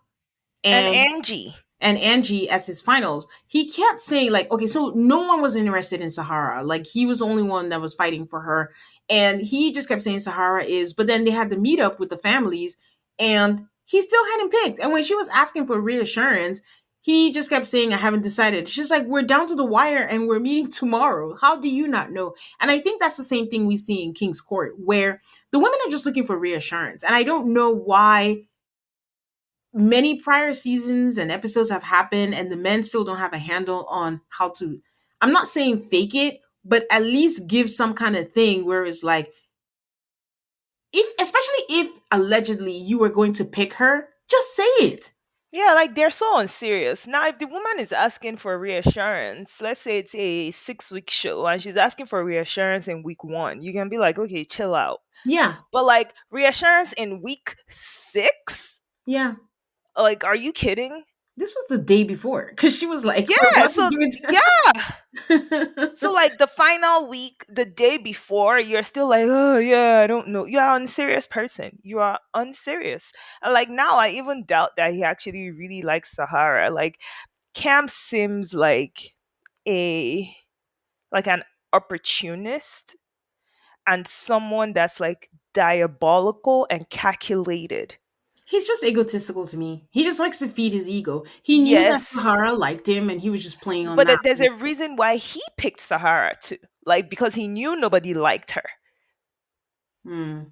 And and Angie. Angie as his finals. He kept saying like, okay, so no one was interested in Sahara. Like he was the only one that was fighting for her. And he just kept saying Sahara is, but then they had the meetup with the families and he still hadn't picked. And when she was asking for reassurance, he just kept saying, I haven't decided. She's like, we're down to the wire and we're meeting tomorrow. How do you not know? And I think that's the same thing we see in King's Court, where the women are just looking for reassurance. And I don't know why many prior seasons and episodes have happened and the men still don't have a handle on how to, I'm not saying fake it, but at least give some kind of thing where it's like, if, especially if allegedly you were going to pick her, just say it. Yeah, like they're so unserious. Now, if the woman is asking for reassurance, let's say it's a 6 week show and she's asking for reassurance in week one, you can be like, okay, chill out. Yeah, But like reassurance in week six? yeah. Like, are you kidding? This was the day before because she was like, "We're Yeah, about to so give yeah. it." So like the final week, the day before, you're still like, oh yeah, I don't know. You are an unserious person. You are unserious. And like now I even doubt that he actually really likes Sahara. Like Cam seems a like an opportunist and someone that's like diabolical and calculated. He's just egotistical to me. He just likes to feed his ego. He knew that Yes. Sahara liked him, and he was just playing on But that. there's a reason why he picked Sahara too. Like because he knew nobody liked her. Hmm.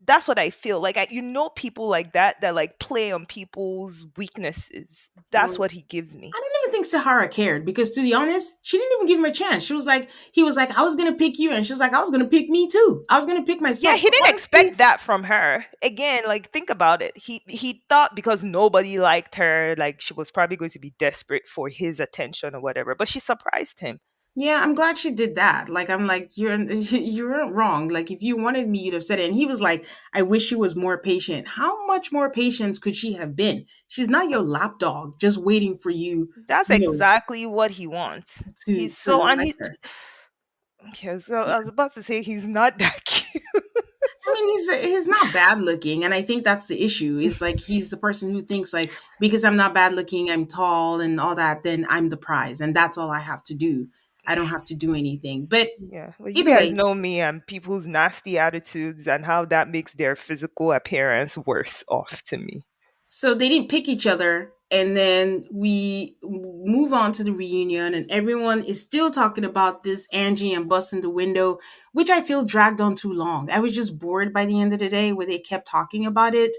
That's what I feel. Like you know people like that like play on people's weaknesses. That's Well, what he gives me. I don't even think Sahara cared because, to be honest, she didn't even give him a chance. She was like, he was like, "I was gonna pick you," and she was like, "I was gonna pick me too. I was gonna pick Yeah, myself." he So didn't honestly, expect that from her. Again, like think about it. He thought because nobody liked her, like she was probably going to be desperate for his attention or whatever. But she surprised him. yeah, I'm glad she did that. Like, I'm like, you're you weren't wrong. Like, if you wanted me, you'd have said it. And he was like, "I wish she was more patient." How much more patient could she have been? She's not your lapdog, just waiting for you, That's you know, exactly what he wants. He's to so and like he's her. okay. So I was about to say he's not that cute. I mean, he's not bad looking, and I think that's the issue. Is like he's the person who thinks like, because I'm not bad looking, I'm tall and all that, then I'm the prize, and that's all I have to do. I don't have to do anything. But Yeah, well, you either guys way, know me and people's nasty attitudes and how that makes their physical appearance worse off to me. so they didn't pick each other, and then we move on to the reunion, and everyone is still talking about this Angie and busting the window, which I feel dragged on too long. I was just bored by the end of the day where they kept talking about it.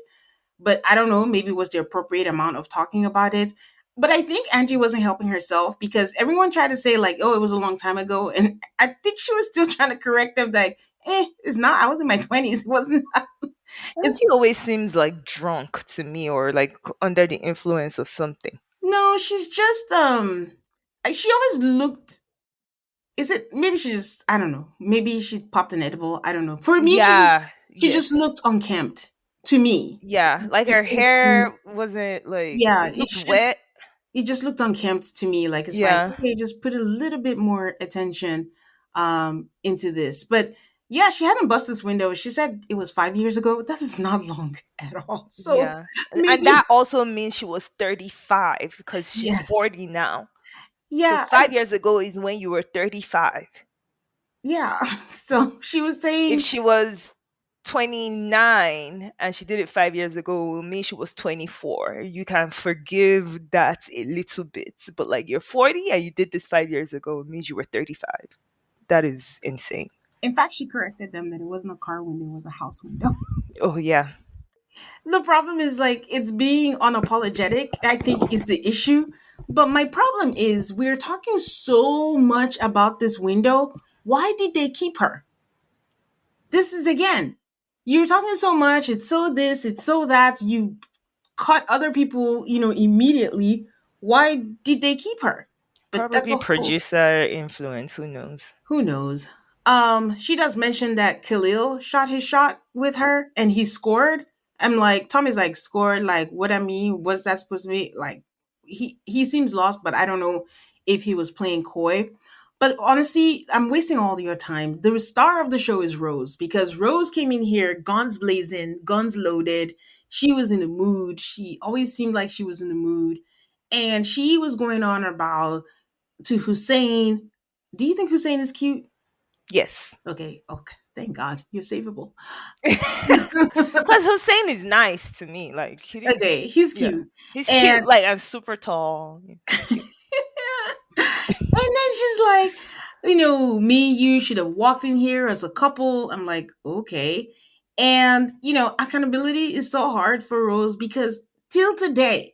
But I don't know, maybe it was the appropriate amount of talking about it. But I think Angie wasn't helping herself because everyone tried to say like, "Oh, it was a long time ago," and I think she was still trying to correct them like, it's not. I was in my 20s. It wasn't. It's Auntie always seems like drunk to me or like under the influence of something. no. She's just She always looked. Is it maybe she just? I don't know. Maybe she popped an edible. I don't know. For me, Yeah, she just yes. looked unkempt to me. Yeah, like Just her always seemed, hair wasn't like yeah. it looked It's just wet. it just looked unkempt to me. Like it's like, Yeah, okay, just put a little bit more attention into this. But yeah, she hadn't busted this window. She said it was 5 years ago. That is not long at all. So yeah. And maybe that also means she was 35 because she's yes. 40 now. So Yeah, 5 years ago is when you were 35. yeah. So she was If saying, she was 29 and she did it 5 years ago, it will mean she was 24. You can forgive that a little bit. But like you're 40 and you did this 5 years ago, it means you were 35. That is insane. in fact, she corrected them that it wasn't a car window, it was a house window. Oh, yeah. The problem is like it's being unapologetic, I think is the issue. But my problem is we're talking so much about this window. Why did they keep her? This is again, you're talking so much, it's so this, it's so that, you cut other people, immediately. Why did they keep her? But that's Probably a whole, producer influence. Who knows? who knows. She does mention that Khalil shot his shot with her and he scored. I'm like, Tommy's like, scored, like, what I mean, what's that supposed to be? Like, he seems lost, but I don't know if he was playing coy. But honestly, I'm wasting all your time. The star of the show is Rose because Rose came in here, guns blazing, guns loaded. She was in the mood. She always seemed like she was in the mood. And she was going on about to Hussein. Do you think Hussein is cute? Yes. Okay, okay. Thank God you're savable. Because Hussein is nice to me. Like, he didn't. Okay, he's Yeah. cute. He's cute, And like, and super tall. He's cute. and then she's like, me and you should have walked in here as a couple. I'm like, okay. And accountability is so hard for Rose because till today,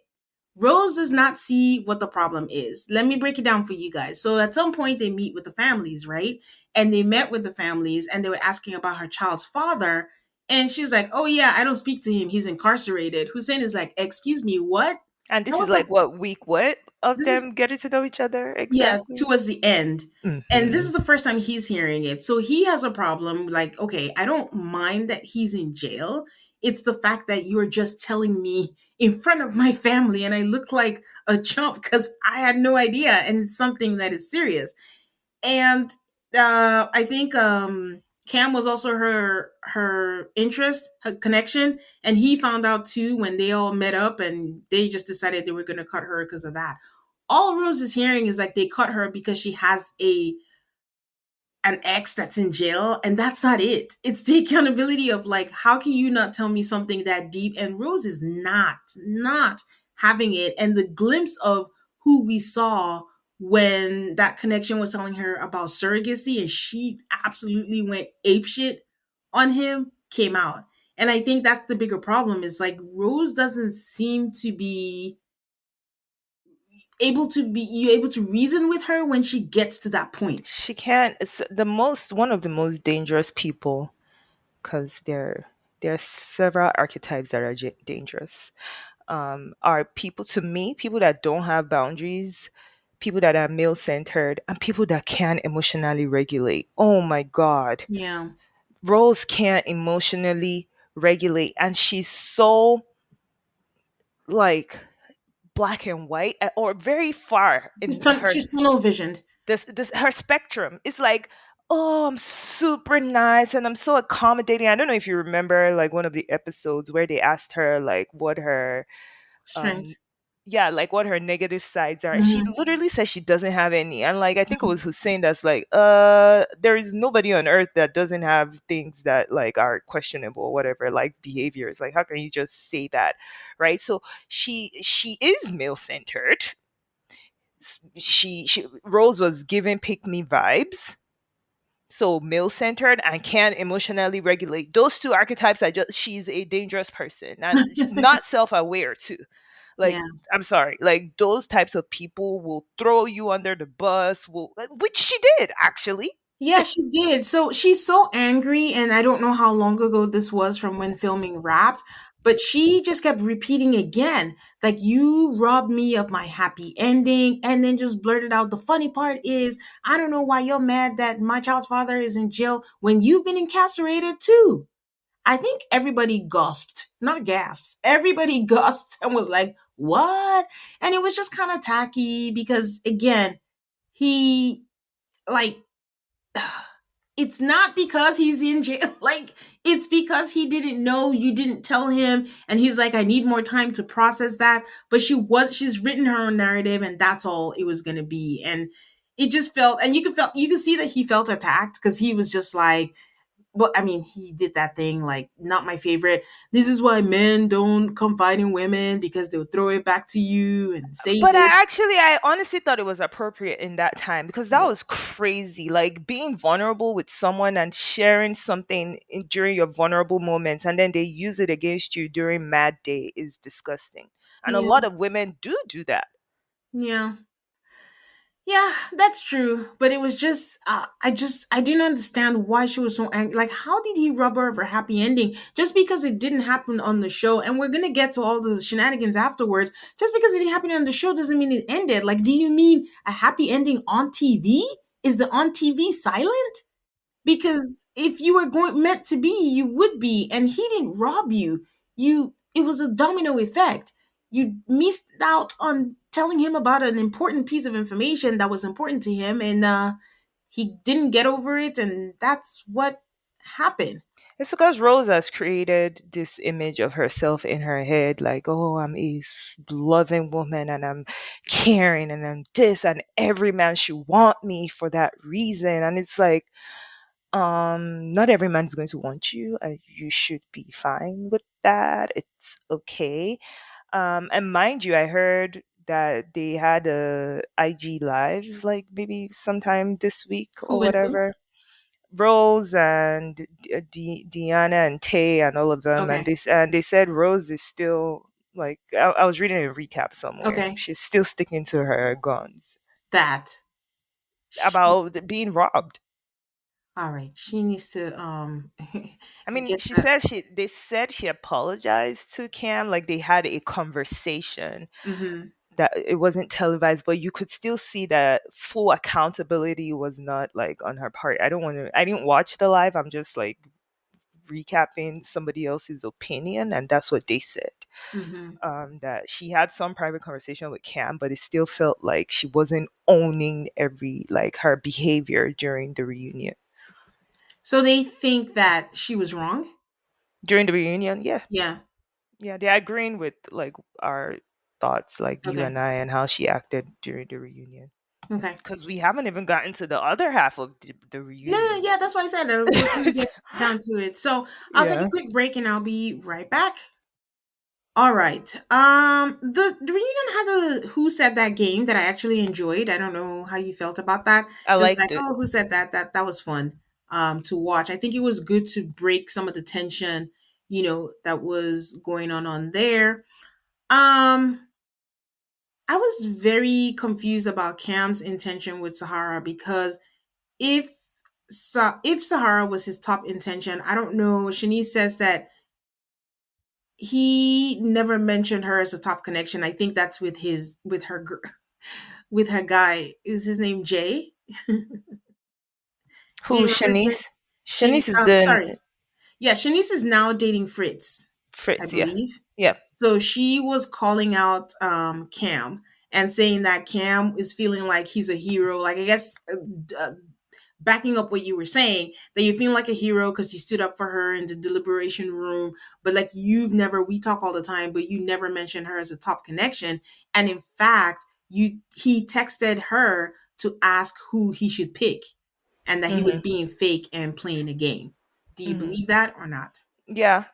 Rose does not see what the problem is. Let me break it down for you guys. So at some point they meet with the families, right? And they met with the families and they were asking about her child's father. And she's like, "Oh yeah, I don't speak to him. He's incarcerated." Hussein is like, "Excuse me, what?" And That this is was like like, what week what of this is them getting to know each other yeah, exactly? towards the end. And this Hmm. is the first time he's hearing it. So he has a problem. Like, okay, I don't mind that he's in jail. It's the fact that you're just telling me in front of my family and I look like a chump because I had no idea. And it's something that is serious. And I think Cam was also her interest, her connection, and he found out too when they all met up and they just decided they were going to cut her because of that. All Rose is hearing is like they cut her because she has a an ex that's in jail, and that's not it. It's the accountability of like, how can you not tell me something that deep? And Rose is not having it. And the glimpse of who we saw when that connection was telling her about surrogacy and she absolutely went apeshit on him came out. And I think that's the bigger problem is like Rose doesn't seem to be able to reason with her when she gets to that point. She can't. It's the most one of the most dangerous people because there are several archetypes that are dangerous. Are people to me people that don't have boundaries, people that are male centered, and people that can't emotionally regulate. Oh my God, Yeah. Rose can't emotionally regulate, and she's so like black and white or very far in her She's tunnel visioned. this her spectrum. It's like, oh, I'm super nice and I'm so accommodating. I don't know if you remember like one of the episodes where they asked her like what her um Strength. yeah, like what her negative sides are. And she Mhm. literally says she doesn't have any. And like I think it was Hussein that's like, there is nobody on earth that doesn't have things that like are questionable or whatever, like behaviors. Like how can you just say that? Right. So she is male centered. She Rose was giving pick me vibes, so male centered and can emotionally regulate. Those two archetypes, I just she's a dangerous person and she's not self-aware too. Like Yeah. I'm sorry, like those types of people will throw you under the bus, will which she did actually. Yeah, she did. So she's so angry, and I don't know how long ago this was from when filming wrapped, but she just kept repeating again, like, you robbed me of my happy ending, and then just blurted out, the funny part is, I don't know why you're mad that my child's father is in jail when you've been incarcerated too. I think everybody gasped, not gasps. Everybody gasped and was like, what? And it was just kind of tacky because, again, he, like, it's not because he's in jail. Like, it's because he didn't know, you didn't tell him. And he's like, I need more time to process that. But she's written her own narrative and that's all it was going to be. And it just felt, and you could see that he felt attacked because he was just like, well, I mean, he did that thing like not my favorite. This is why men don't confide in women because they'll throw it back to you and say But this. I honestly thought it was appropriate in that time because that was crazy. Like being vulnerable with someone and sharing something during your vulnerable moments, and then they use it against you during mad day is disgusting. And a Yeah, lot of women do that. yeah, yeah. That's true. But it was just, I didn't understand why she was so angry. Like, how did he rob her of her happy ending just because it didn't happen on the show? And we're gonna get to all the shenanigans afterwards. Just because it didn't happen on the show doesn't mean it ended. Like, do you mean a happy ending on TV? Is the on TV silent? Because if you were going meant to be, you would be, and he didn't rob you. It was a domino effect. You missed out on telling him about an important piece of information that was important to him, and he didn't get over it, and that's what happened. It's because Rose has created this image of herself in her head, like, oh, I'm a loving woman and I'm caring and I'm this, and every man should want me for that reason. And it's like, not every man's going to want you, and you should be fine with that. It's okay. And mind you, I heard that they had a IG live like maybe sometime this week or Who and who? whatever. Rose and Deanna and Tay and all of them, and Okay. they said Rose is still Like I was reading a recap somewhere. Okay. She's still sticking to her guns That. She, about being robbed. all right. She needs to I mean, get she that. said she they said she apologized to Cam, like they had a conversation, Hmm. that it wasn't televised, but you could still see that full accountability was not like on her part. I didn't watch the live. I'm just like recapping somebody else's opinion, and that's what they said. Hmm. That she had some private conversation with Cam, but it still felt like she wasn't owning every like her behavior during the reunion. So they think that she was wrong. During the reunion, yeah. Yeah. Yeah, they're agreeing with like our thoughts, like you Okay. and I, and how she acted during the reunion. Okay. Because we haven't even gotten to the other half of the No, no, reunion. yeah, that's why I said we're gonna get down to it. So I'll take a Yeah, quick break and I'll be right back. All right. The reunion had a Who Said That game that I actually enjoyed. I don't know how you felt about that. I Just like, liked it. oh, who said that? That was fun to watch. I think it was good to break some of the tension, that was going on there. Um I was very confused about Cam's intention with Sahara because if if Sahara was his top intention, I don't know. Shanice says that he never mentioned her as a top connection. I think that's with her guy. Is his name Jay? Do Who, you remember Jay? Shanice? Shanice, Shanice is the sorry. Yeah, Shanice is now dating Fritz, I Fritz, yeah. believe. Yeah. So she was calling out Cam and saying that Cam is feeling like he's a hero. Like, I guess backing up what you were saying, that you feel like a hero because you stood up for her in the deliberation room, but like we talk all the time, but you never mentioned her as a top connection. And in fact, he texted her to ask who he should pick, and that he was Hmm. being fake and playing a game. Do you Hmm. believe that or not? Yeah,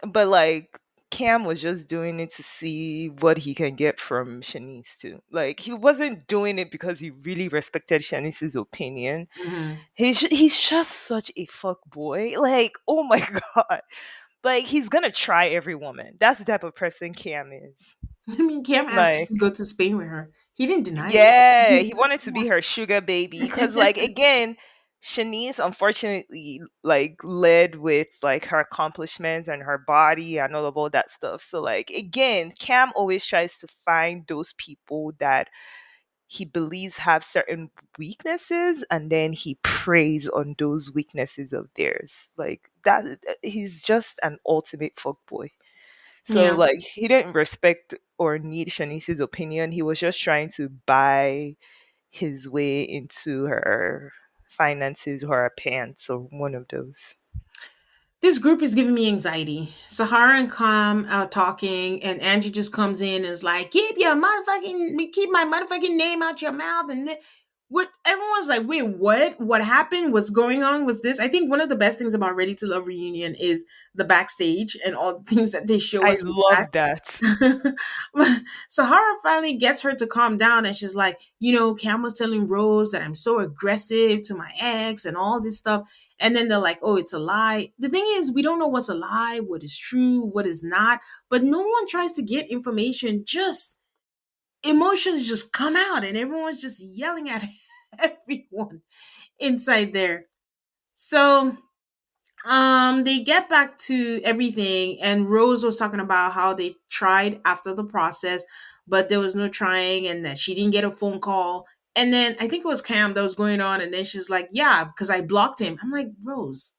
but like Cam was just doing it to see what he can get from Shanice too. Like he wasn't doing it because he really respected Shanice's opinion. Hmm. He's just such a fuck boy. Like, oh my god. Like he's gonna try every woman. That's the type of person Cam is. I mean, Cam asked Like, to go to Spain with her. He didn't deny it. yeah, He's he wanted to be her sugar baby. Cause like again, Shanice unfortunately like led with like her accomplishments and her body and all of all that stuff. So like again, Cam always tries to find those people that he believes have certain weaknesses, and then he preys on those weaknesses of theirs. Like that, he's just an ultimate fuckboy. So Yeah. like he didn't respect or need Shanice's opinion. He was just trying to buy his way into her finances or her pants or one of those. This group is giving me anxiety. Sahara and Kam are talking, and Angie just comes in and is like, keep my motherfucking name out your mouth." And then, what everyone's like, wait, what? What happened? What's going on? What's this? I think one of the best things about Ready to Love reunion is the backstage and all the things that they show I us with that. love that. Sahara finally gets her to calm down, and she's like, Cam was telling Rose that I'm so aggressive to my ex and all this stuff. And then they're like, oh, it's a lie. The thing is, we don't know what's a lie, what is true, what is not, but no one tries to get information. Just emotions just come out, and everyone's just yelling at everyone inside there. So they get back to everything, and Rose was talking about how they tried after the process, but there was no trying, and that she didn't get a phone call. And then I think it was Cam that was going on, and then she's like, yeah, because I blocked him. I'm like, Rose,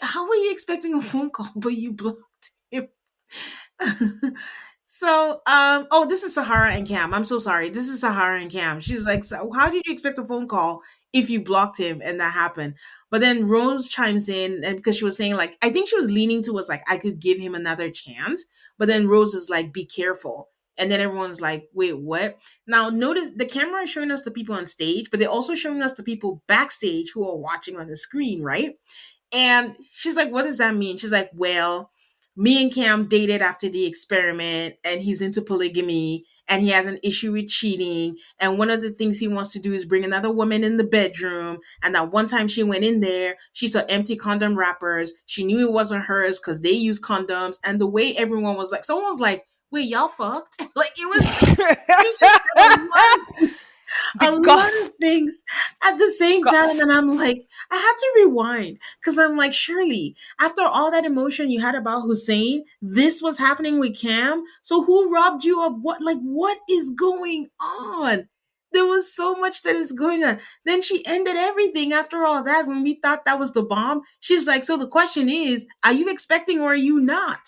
how were you expecting a phone call but you blocked him? So oh, this is Sahara and Cam. I'm so sorry, this is Sahara and Cam. She's like, so how did you expect a phone call if you blocked him and that happened? But then Rose chimes in, and because she was saying, like, I think she was leaning towards like, I could give him another chance, but then Rose is like, be careful. And then everyone's like, wait, what? Now notice the camera is showing us the people on stage, but they're also showing us the people backstage who are watching on the screen, right? And she's like, what does that mean? She's like, well, me and Cam dated after the experiment, and he's into polygamy, and he has an issue with cheating. And one of the things he wants to do is bring another woman in the bedroom. And that one time she went in there, she saw empty condom wrappers. She knew it wasn't hers because they use condoms. And the way everyone was like, someone was like, wait, y'all fucked? Like, it was like, she just said a lot of things, The a lot of gust. things at the same time. And Gust. I'm like, I had to rewind because I'm like, surely after all that emotion you had about Hussein, this was happening with Cam. So who robbed you of what? Like, what is going on? There was so much that is going on. Then she ended everything after all that when we thought that was the bomb. She's like, so the question is, are you expecting or are you not?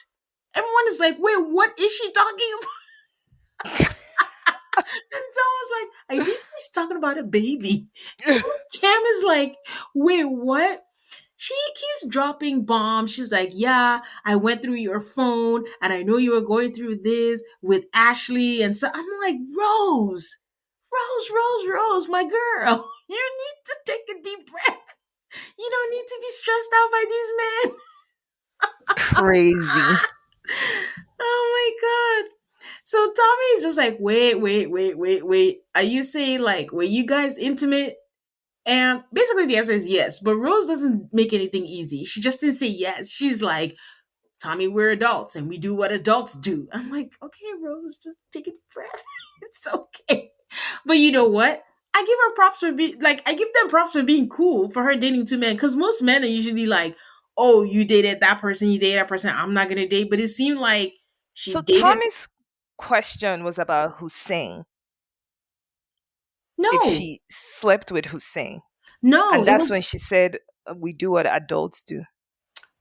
Everyone is like, wait, what is she talking about? And someone's like, I think she's talking about a baby. Cam is like, wait, what? She keeps dropping bombs. She's like, yeah, I went through your phone and I know you were going through this with Ashley. And so I'm like, Rose, my girl, you need to take a deep breath. You don't need to be stressed out by these men. Crazy. Oh my God. So Tommy is just like, wait. Are you saying like, were you guys intimate? And basically the answer is yes. But Rose doesn't make anything easy. She just didn't say yes. She's like, Tommy, we're adults and we do what adults do. I'm like, okay, Rose, just take a deep breath. It's okay. But you know what? I give her props for being like, I give them props for being cool for her dating two men. Because most men are usually like, oh, you dated that person, you dated that person, I'm not gonna date. But it seemed like she So dated. Tommy's question was about Hussein, if No, she slept with Hussein. no, And it that's was. when she said, we do what adults do.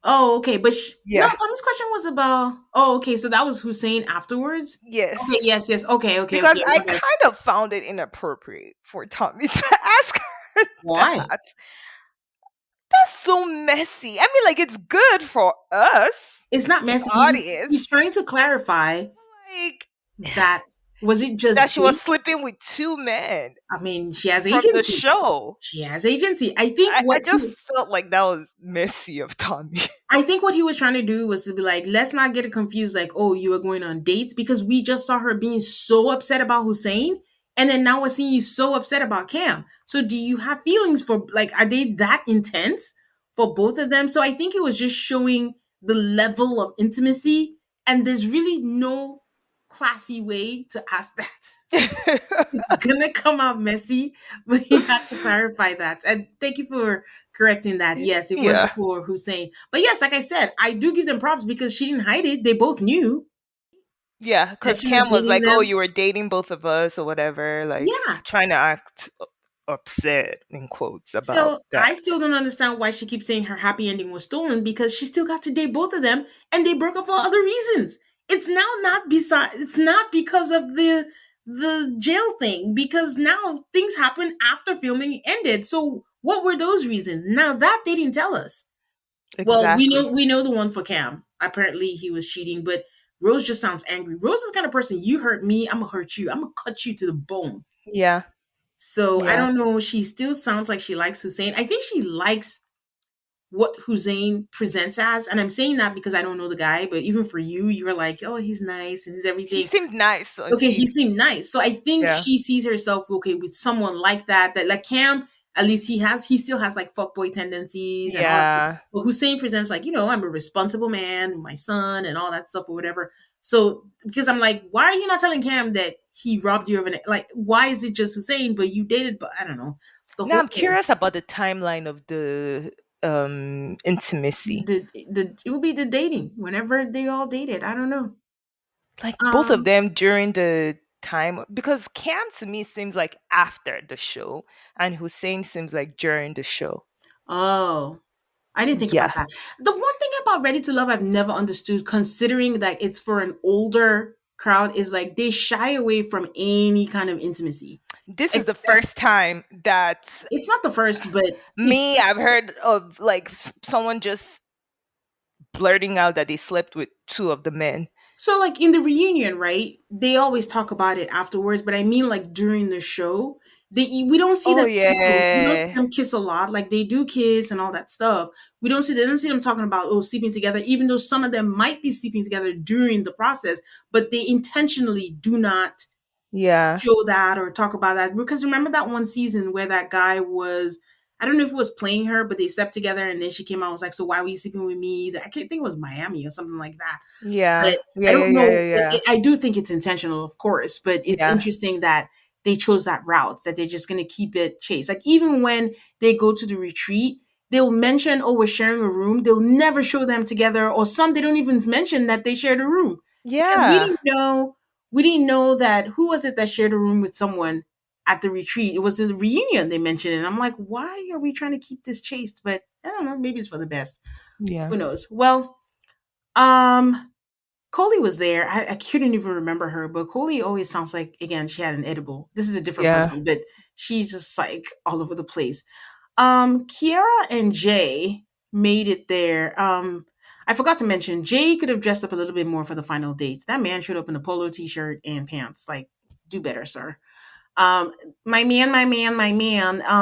Oh, okay, but no, Yeah. Tommy's question was about. Oh, okay, so that was Hussein afterwards. Okay, Yes. yes, okay. Because I My bad. kind of found it inappropriate for Tommy to ask her Why? that. That's so messy. I mean, like, it's good for us, It's not the messy. He's audience. trying to clarify Like, that was it just that she was date? sleeping with two men I mean, she has from the agency. show. She has agency. I think I just felt like that was messy of Tommy. what he was trying to do was to be like, let's not get it confused, like, oh, you were going on dates because we just saw her being so upset about Hussein, and then now we're seeing you so upset about Cam. So do you have feelings for like are they that intense for both of them? So I think it was just showing the level of intimacy, and there's really no classy way to ask that. It's gonna come out messy, but he had to clarify that. And thank you for correcting that. Yes, it was Yeah. for Hussein. But yes, like I said, I do give them props because she didn't hide it. They both knew Yeah, that because she was Cam was dating like, "Oh, them. you were dating both of us, or whatever," like Yeah. trying to act upset in quotes about So that. I still don't understand why she keeps saying her happy ending was stolen because she still got to date both of them and they broke up for other reasons. It's now not beside it's not because of the jail thing because now things happen after filming ended. So what were those reasons? Now that they didn't tell us. Well, Exactly. we know the one for Cam. Apparently he was cheating, but Rose just sounds angry. Rose is the kind of person you hurt me, I'm gonna hurt you. I'm gonna cut you to the bone. Yeah. So I Yeah. don't know. She still sounds like she likes Hussein. I think she likes what Hussein presents as. And I'm saying that because I don't know the guy, but even for you, you're like, oh, he's nice and he's He everything. seemed nice Okay, until he seemed nice. So I think yeah. she sees herself okay with someone like that. That like Cam, at least he still has like fuckboy tendencies and all that. Yeah. But Hussein presents like, I'm a responsible man, my son, and all that stuff or whatever. So because I'm like, why are you not telling Cam that he robbed you of an like why is it just Hussein, but you dated, but I don't know. The Now whole I'm curious about the timeline of the intimacy. it would be the dating whenever they all dated. I don't know. Like both of Um. them during the time, because Cam to me seems like after the show and Hussein seems like during the show. Oh, I didn't think Yeah. about that. The one thing about Ready to Love I've never understood, considering that it's for an older crowd, is like they shy away from any kind of intimacy. This is the Except first time that it's not the first, but it's I've heard of like someone just blurting out that they slept with two of the men. so like in the reunion, right? They always talk about it afterwards, but I mean like during the show, We don't see Oh them kissing. We don't see yeah. them kiss a lot. Like they do kiss and all that stuff. They don't see them talking about sleeping together, even though some of them might be sleeping together during the process, but they intentionally do not Yeah. show that or talk about that. Because remember that one season where that guy was, I don't know if it was playing her, but they slept together and then she came out and was like, so why were you sleeping with me? I can't think it was Miami or something like that. Yeah. But Yeah, I yeah, don't yeah, yeah, know. yeah. I do think it's intentional, of course, but it's Yeah. interesting that they chose that route, that they're just going to keep it chase. Like even when they go to the retreat, they'll mention, oh, we're sharing a room. They'll never show them together, or some they don't even mention that they shared a room because Yeah. we didn't know that who was it that shared a room with someone at the retreat. It was in the reunion they mentioned it. And I'm like, why are we trying to keep this chaste? But I don't know, maybe it's for the best. Yeah. Who knows? Well, um, Coley was there. I couldn't even remember her, but Coley always sounds like, again, she had an edible. This is a different Yeah. person, but she's just like all over the place. Kiara and Jay made it there. I forgot to mention Jay could have dressed up a little bit more for the final date. That man showed up in a polo t-shirt and pants. Like, do better, sir. Um, my man,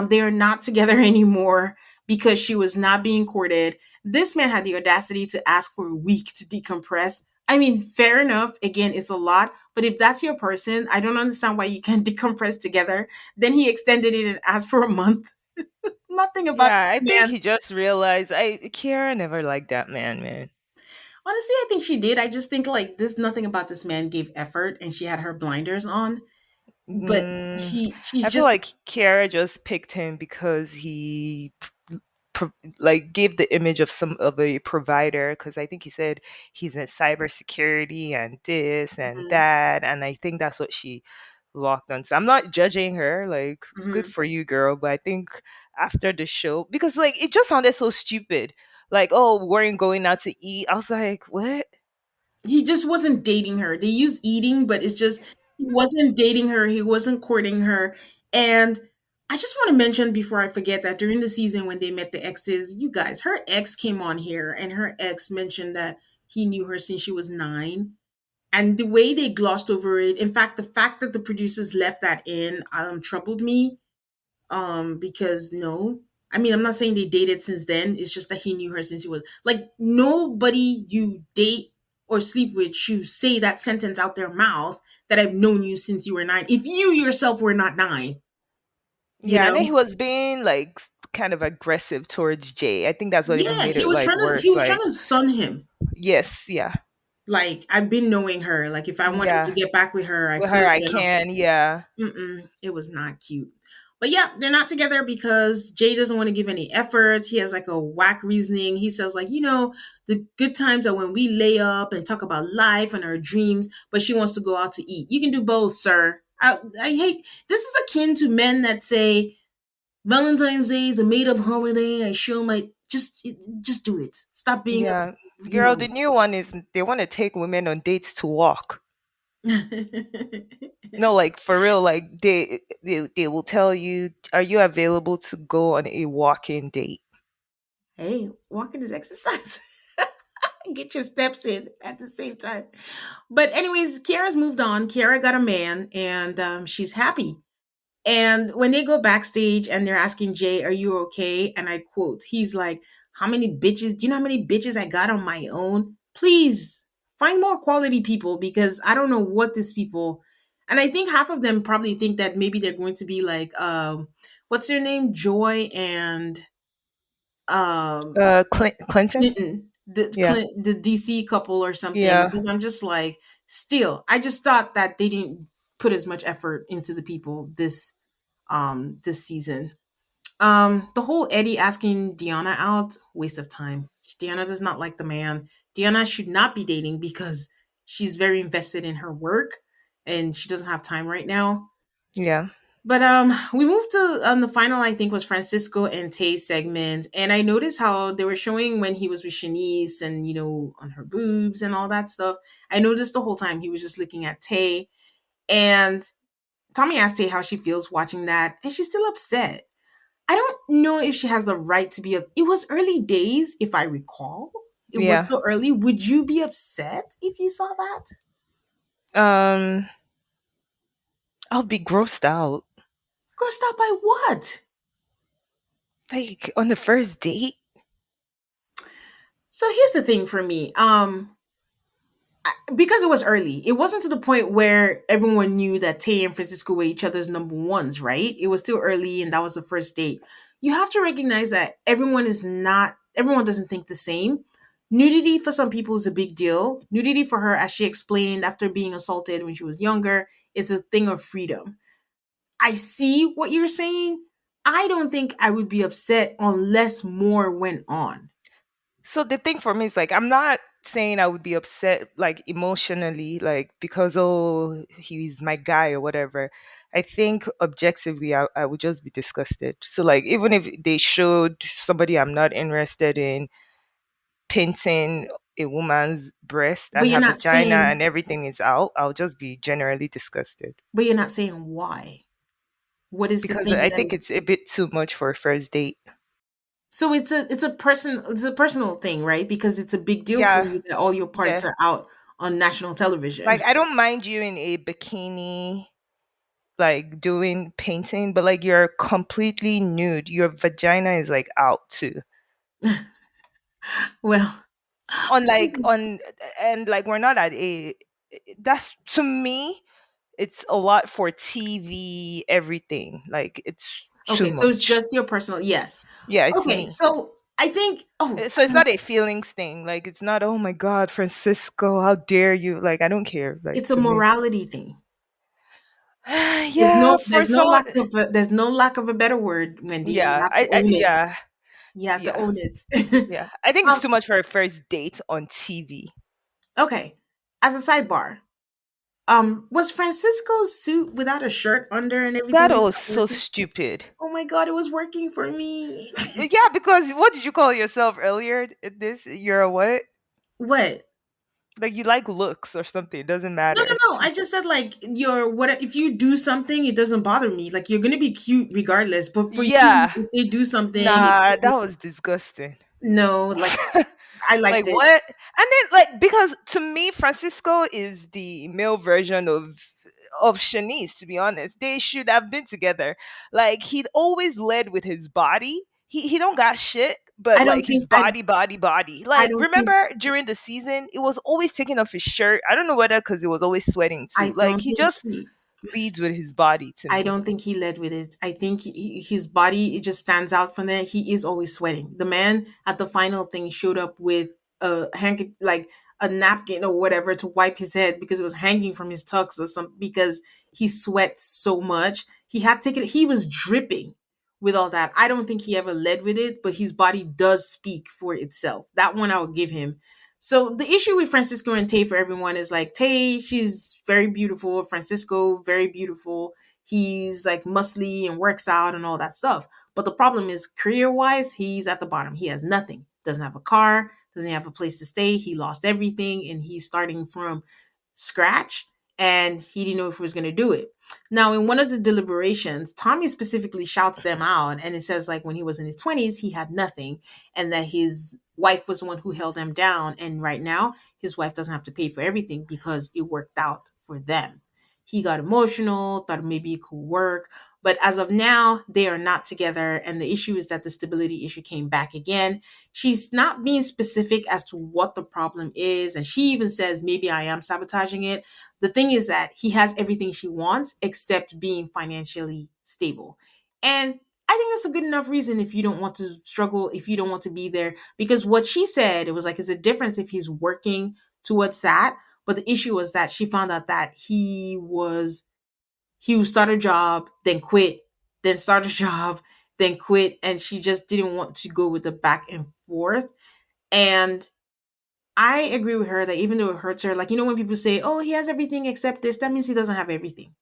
they are not together anymore because she was not being courted. This man had the audacity to ask for a week to decompress. I mean, fair enough. Again, it's a lot, but if that's your person, I don't understand why you can't decompress together. Then he extended it and asked for a month. Nothing about Yeah, I this think man. he just realized I Kiara never liked that man, man. Honestly, I think she did. I just think like this. Nothing about this man gave effort, and she had her blinders on. But Mm, she's I feel just. like Kiara just picked him because pro- like gave the image of some of a provider, because I think he said he's in cybersecurity and this and Mhm, that, and I think that's what she locked on. So I'm not judging her, like good mhm. for you, girl, but I think after the show, because like it just sounded so stupid, like, oh, we weren't going out to eat. I was like, what? He just wasn't dating her. They use eating, but it's just he wasn't dating her. He wasn't courting her. And I just want to mention before I forget that during the season when they met the exes, you guys, her ex came on here and her ex mentioned that he knew her since she was 9. And the way they glossed over it, in fact, the fact that the producers left that in troubled me. Because no, I mean, I'm not saying they dated since then. It's just that he knew her since he was like nobody you date or sleep with should say that sentence out their mouth that I've known you since you were 9. If you yourself were not 9, you Yeah, and then he know? was being like kind of aggressive towards Jay. I think that's what even Yeah, made he it was like trying to he worse. was trying Like, to sun him. yes, yeah, Like I've been knowing her. Like if I wanted to yeah. get back with her, I With her, could. I can. Yeah, It was not cute. But yeah, they're not together because Jay doesn't want to give any efforts. He has like a whack reasoning. He says like, the good times are when we lay up and talk about life and our dreams, but she wants to go out to eat. You can do both, sir. I hate this is akin to men that say Valentine's Day is a made up holiday. I show my just do it. Stop being a yeah. you Girl, know the new one is they want to take women on dates to walk. No, like for real, like they will tell you, are you available to go on a walking date? Hey, walking is exercise. Get your steps in at the same time. But anyways, Kiara's moved on. Kiara got a man, and she's happy. And when they go backstage and they're asking Jay, "Are you okay?" and I quote, he's like, "How many bitches? Do you know how many bitches I got on my own? Please find more quality people because I don't know what these people." And I think half of them probably think that maybe they're going to be like, what's their name, Joy and um Clinton. Clinton, Yeah, The DC couple or something, yeah, because I'm just like, still, I just thought that they didn't put as much effort into the people this season. The whole Eddie asking Deanna out, waste of time. Deanna does not like the man. Deanna should not be dating because she's very invested in her work and she doesn't have time right now. yeah, But we moved to the final. I think was Francisco and Tay's segment, and I noticed how they were showing when he was with Shanice and on her boobs and all that stuff. I noticed the whole time he was just looking at Tay, and Tommy asked Tay how she feels watching that, and she's still upset. I don't know if she has the right to be. It was early days, if I recall. It was yeah. so early. Would you be upset if you saw that? Um, I'll be grossed out. Grossed out by what? Like on the first date? So here's the thing for me. Because it was early, it wasn't to the point where everyone knew that Tay and Francisco were each other's number ones, right? It was still early and that was the first date. You have to recognize that everyone doesn't think the same. Nudity for some people is a big deal. Nudity for her, as she explained after being assaulted when she was younger, is a thing of freedom. I see what you're saying. I don't think I would be upset unless more went on. So the thing for me is like I'm not saying I would be upset like emotionally, like because oh he's my guy or whatever. I think objectively I would just be disgusted. So like even if they showed somebody I'm not interested in painting a woman's breast But and you're her not vagina saying and everything is out, I'll just be generally disgusted. but you're not saying why. What is the Because thing I that think is it's a bit too much for a first date. so it's a personal thing, right? Because it's a big deal for Yeah, you that all your parts yeah. are out on national Like television. I don't mind you in a bikini like doing painting, but like you're completely nude. Your vagina is like out too. Well, On like on and like we're not at a that's to me it's a lot for TV everything. Like it's too okay, so it's much. just your personal, yes. Yeah, it's Okay, me. so I think So it's not a feelings thing. Like it's not oh my god, Francisco, how dare you? Like I don't care like it's a to me. morality thing. Yeah, for someone There's no lack of a better word, Wendy. You yeah, have to I own it. yeah, You have to yeah. own it. Yeah, I think it's um, too much for a first date on TV. okay. As a sidebar, was Francisco's suit without a shirt under and everything That was was not so working? stupid. Oh my god, it was working for me. Yeah, because what did you call yourself earlier? This you're a what? What? Like you like looks or something. It doesn't No, matter. no, no. I just said like your what if you do something, it doesn't bother me. Like you're gonna be cute regardless. But for you, Yeah, if they do something, it nah, that doesn't. was disgusting. No, like I Like liked it. what? And then like because to me, Francisco is the male version of Shanice. To be honest, they should have been together. Like he'd always led with his body. He don't got shit, but I don't like his think body. I Like don't think remember during the season, it was always taking off his shirt. I don't know whether because he was always sweating too. I Like don't he think just he leads with his body to I me. don't think he led with it. I think his body it just stands out from there. He is always sweating. The man at the final thing showed up with a like a napkin or whatever to wipe his head because it was hanging from his tux or something because he sweats so much. He had taken he was dripping with all that. I don't think he ever led with it, but his body does speak for itself. That one I will give him. So the issue with Francisco and Tay for everyone is like Tay, she's very beautiful. Francisco, very beautiful. He's like muscly and works out and all that stuff. But the problem is career wise, he's at the bottom. He has nothing. Doesn't have a car, doesn't have a place to stay. He lost everything and he's starting from scratch and he didn't know if he was going to do it. Now, in one of the deliberations, Tommy specifically shouts them out and it says like when he was in his 20s, he had nothing and that his wife was the one who held him down and right now his wife doesn't have to pay for everything because it worked out for them. He got emotional, thought maybe it could work. But as of now, they are not together. And the issue is that the stability issue came back again. She's not being specific as to what the problem is. And she even says, maybe I am sabotaging it. The thing is that he has everything she wants except being financially stable. And I think that's a good enough reason if you don't want to struggle, if you don't want to be there. Because what she said, it was like, it's a difference if he's working towards that, but the issue was that she found out that he would start a job, then quit, then start a job, then quit, and she just didn't want to go with the back and forth. And I agree with her that even though it hurts her, like when people say, "Oh, he has everything except this," that means he doesn't have everything.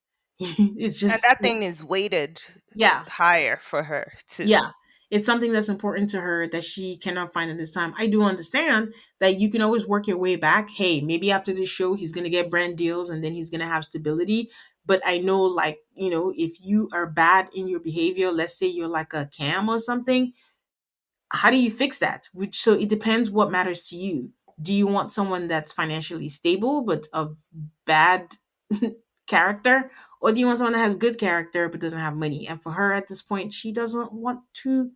It's And just that thing is weighted yeah, higher for her too. yeah. It's something that's important to her that she cannot find at this time. I do understand that you can always work your way back. Hey, maybe after this show, he's going to get brand deals and then he's going to have stability. But I know, like, if you are bad in your behavior, let's say you're like a cam or something, how do you fix that? So it depends what matters to you. Do you want someone that's financially stable but of bad character, or do you want someone that has good character but doesn't have money? And for her at this point, she doesn't want to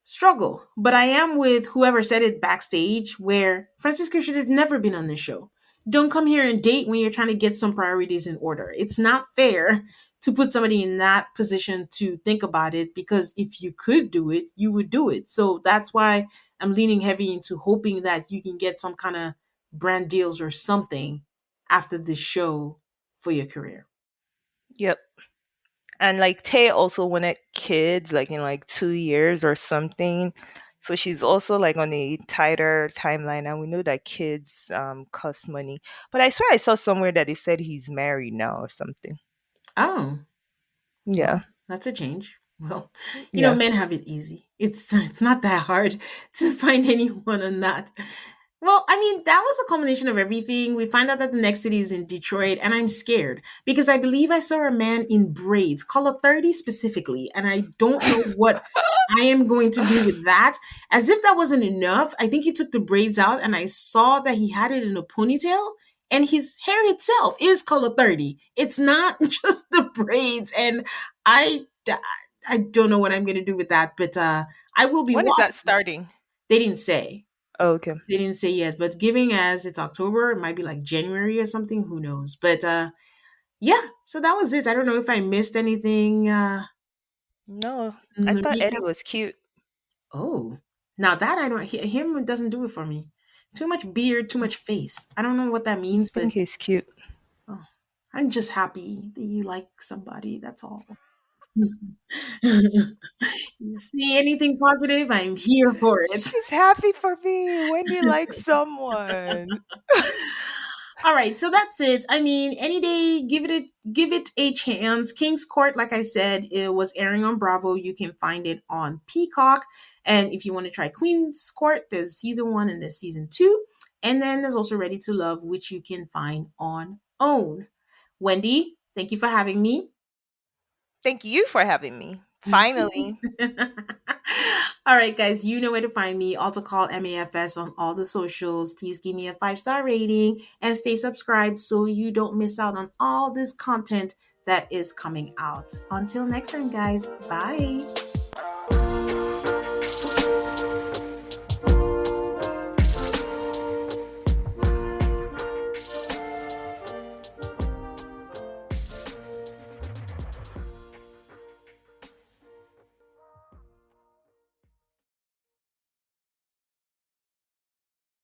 struggle. But I am with whoever said it backstage, where Francisco should have never been on this show. Don't come here and date when you're trying to get some priorities in order. It's not fair to put somebody in that position to think about it, because if you could do it, you would do it. So that's why I'm leaning heavy into hoping that you can get some kind of brand deals or something after this show for your career. Yep. And like Tay also wanted kids like in like 2 years or something. So she's also like on a tighter timeline, and we know that kids cost money. But I swear I saw somewhere that they said he's married now or something. Oh, Yeah. well, that's a change. Well, Yeah. men have it easy. It's not that hard to find anyone on that. Well, I mean, that was a combination of everything. We find out that the next city is in Detroit, and I'm scared because I believe I saw a man in braids, color 30 specifically, and I don't know what I am going to do with that. As if that wasn't enough, I think he took the braids out, and I saw that he had it in a ponytail, and his hair itself is color 30. It's not just the braids, and I I don't know what I'm going to do with that, but I will be When is that watching. starting? They didn't say. Oh, okay. They didn't say yet, but giving as it's October, it might be like January or something. Who knows? But yeah. So that was it. I don't know if I missed anything No, in I the thought Eddie recap. was cute. Oh, now that I don't. Him doesn't do it for me. Too much beard, too much face. I don't know what that I means, but think he's cute. oh, I'm just happy that you like somebody. That's all. You see anything positive, I'm here for it. She's happy for me. Wendy likes someone. All right, so that's it. I mean, any day, give it a chance. King's Court, like I said, it was airing on Bravo. You can find it on Peacock. And if you want to try Queen's Court, there's season one and there's season two. And then there's also Ready to Love, which you can find on OWN. Wendy, thank you for having me. Thank you for having me. Finally. All right, guys, you know where to find me. Also call MAFS on all the socials. Please give me a 5-star rating and stay subscribed so you don't miss out on all this content that is coming out. Until next time, guys, bye.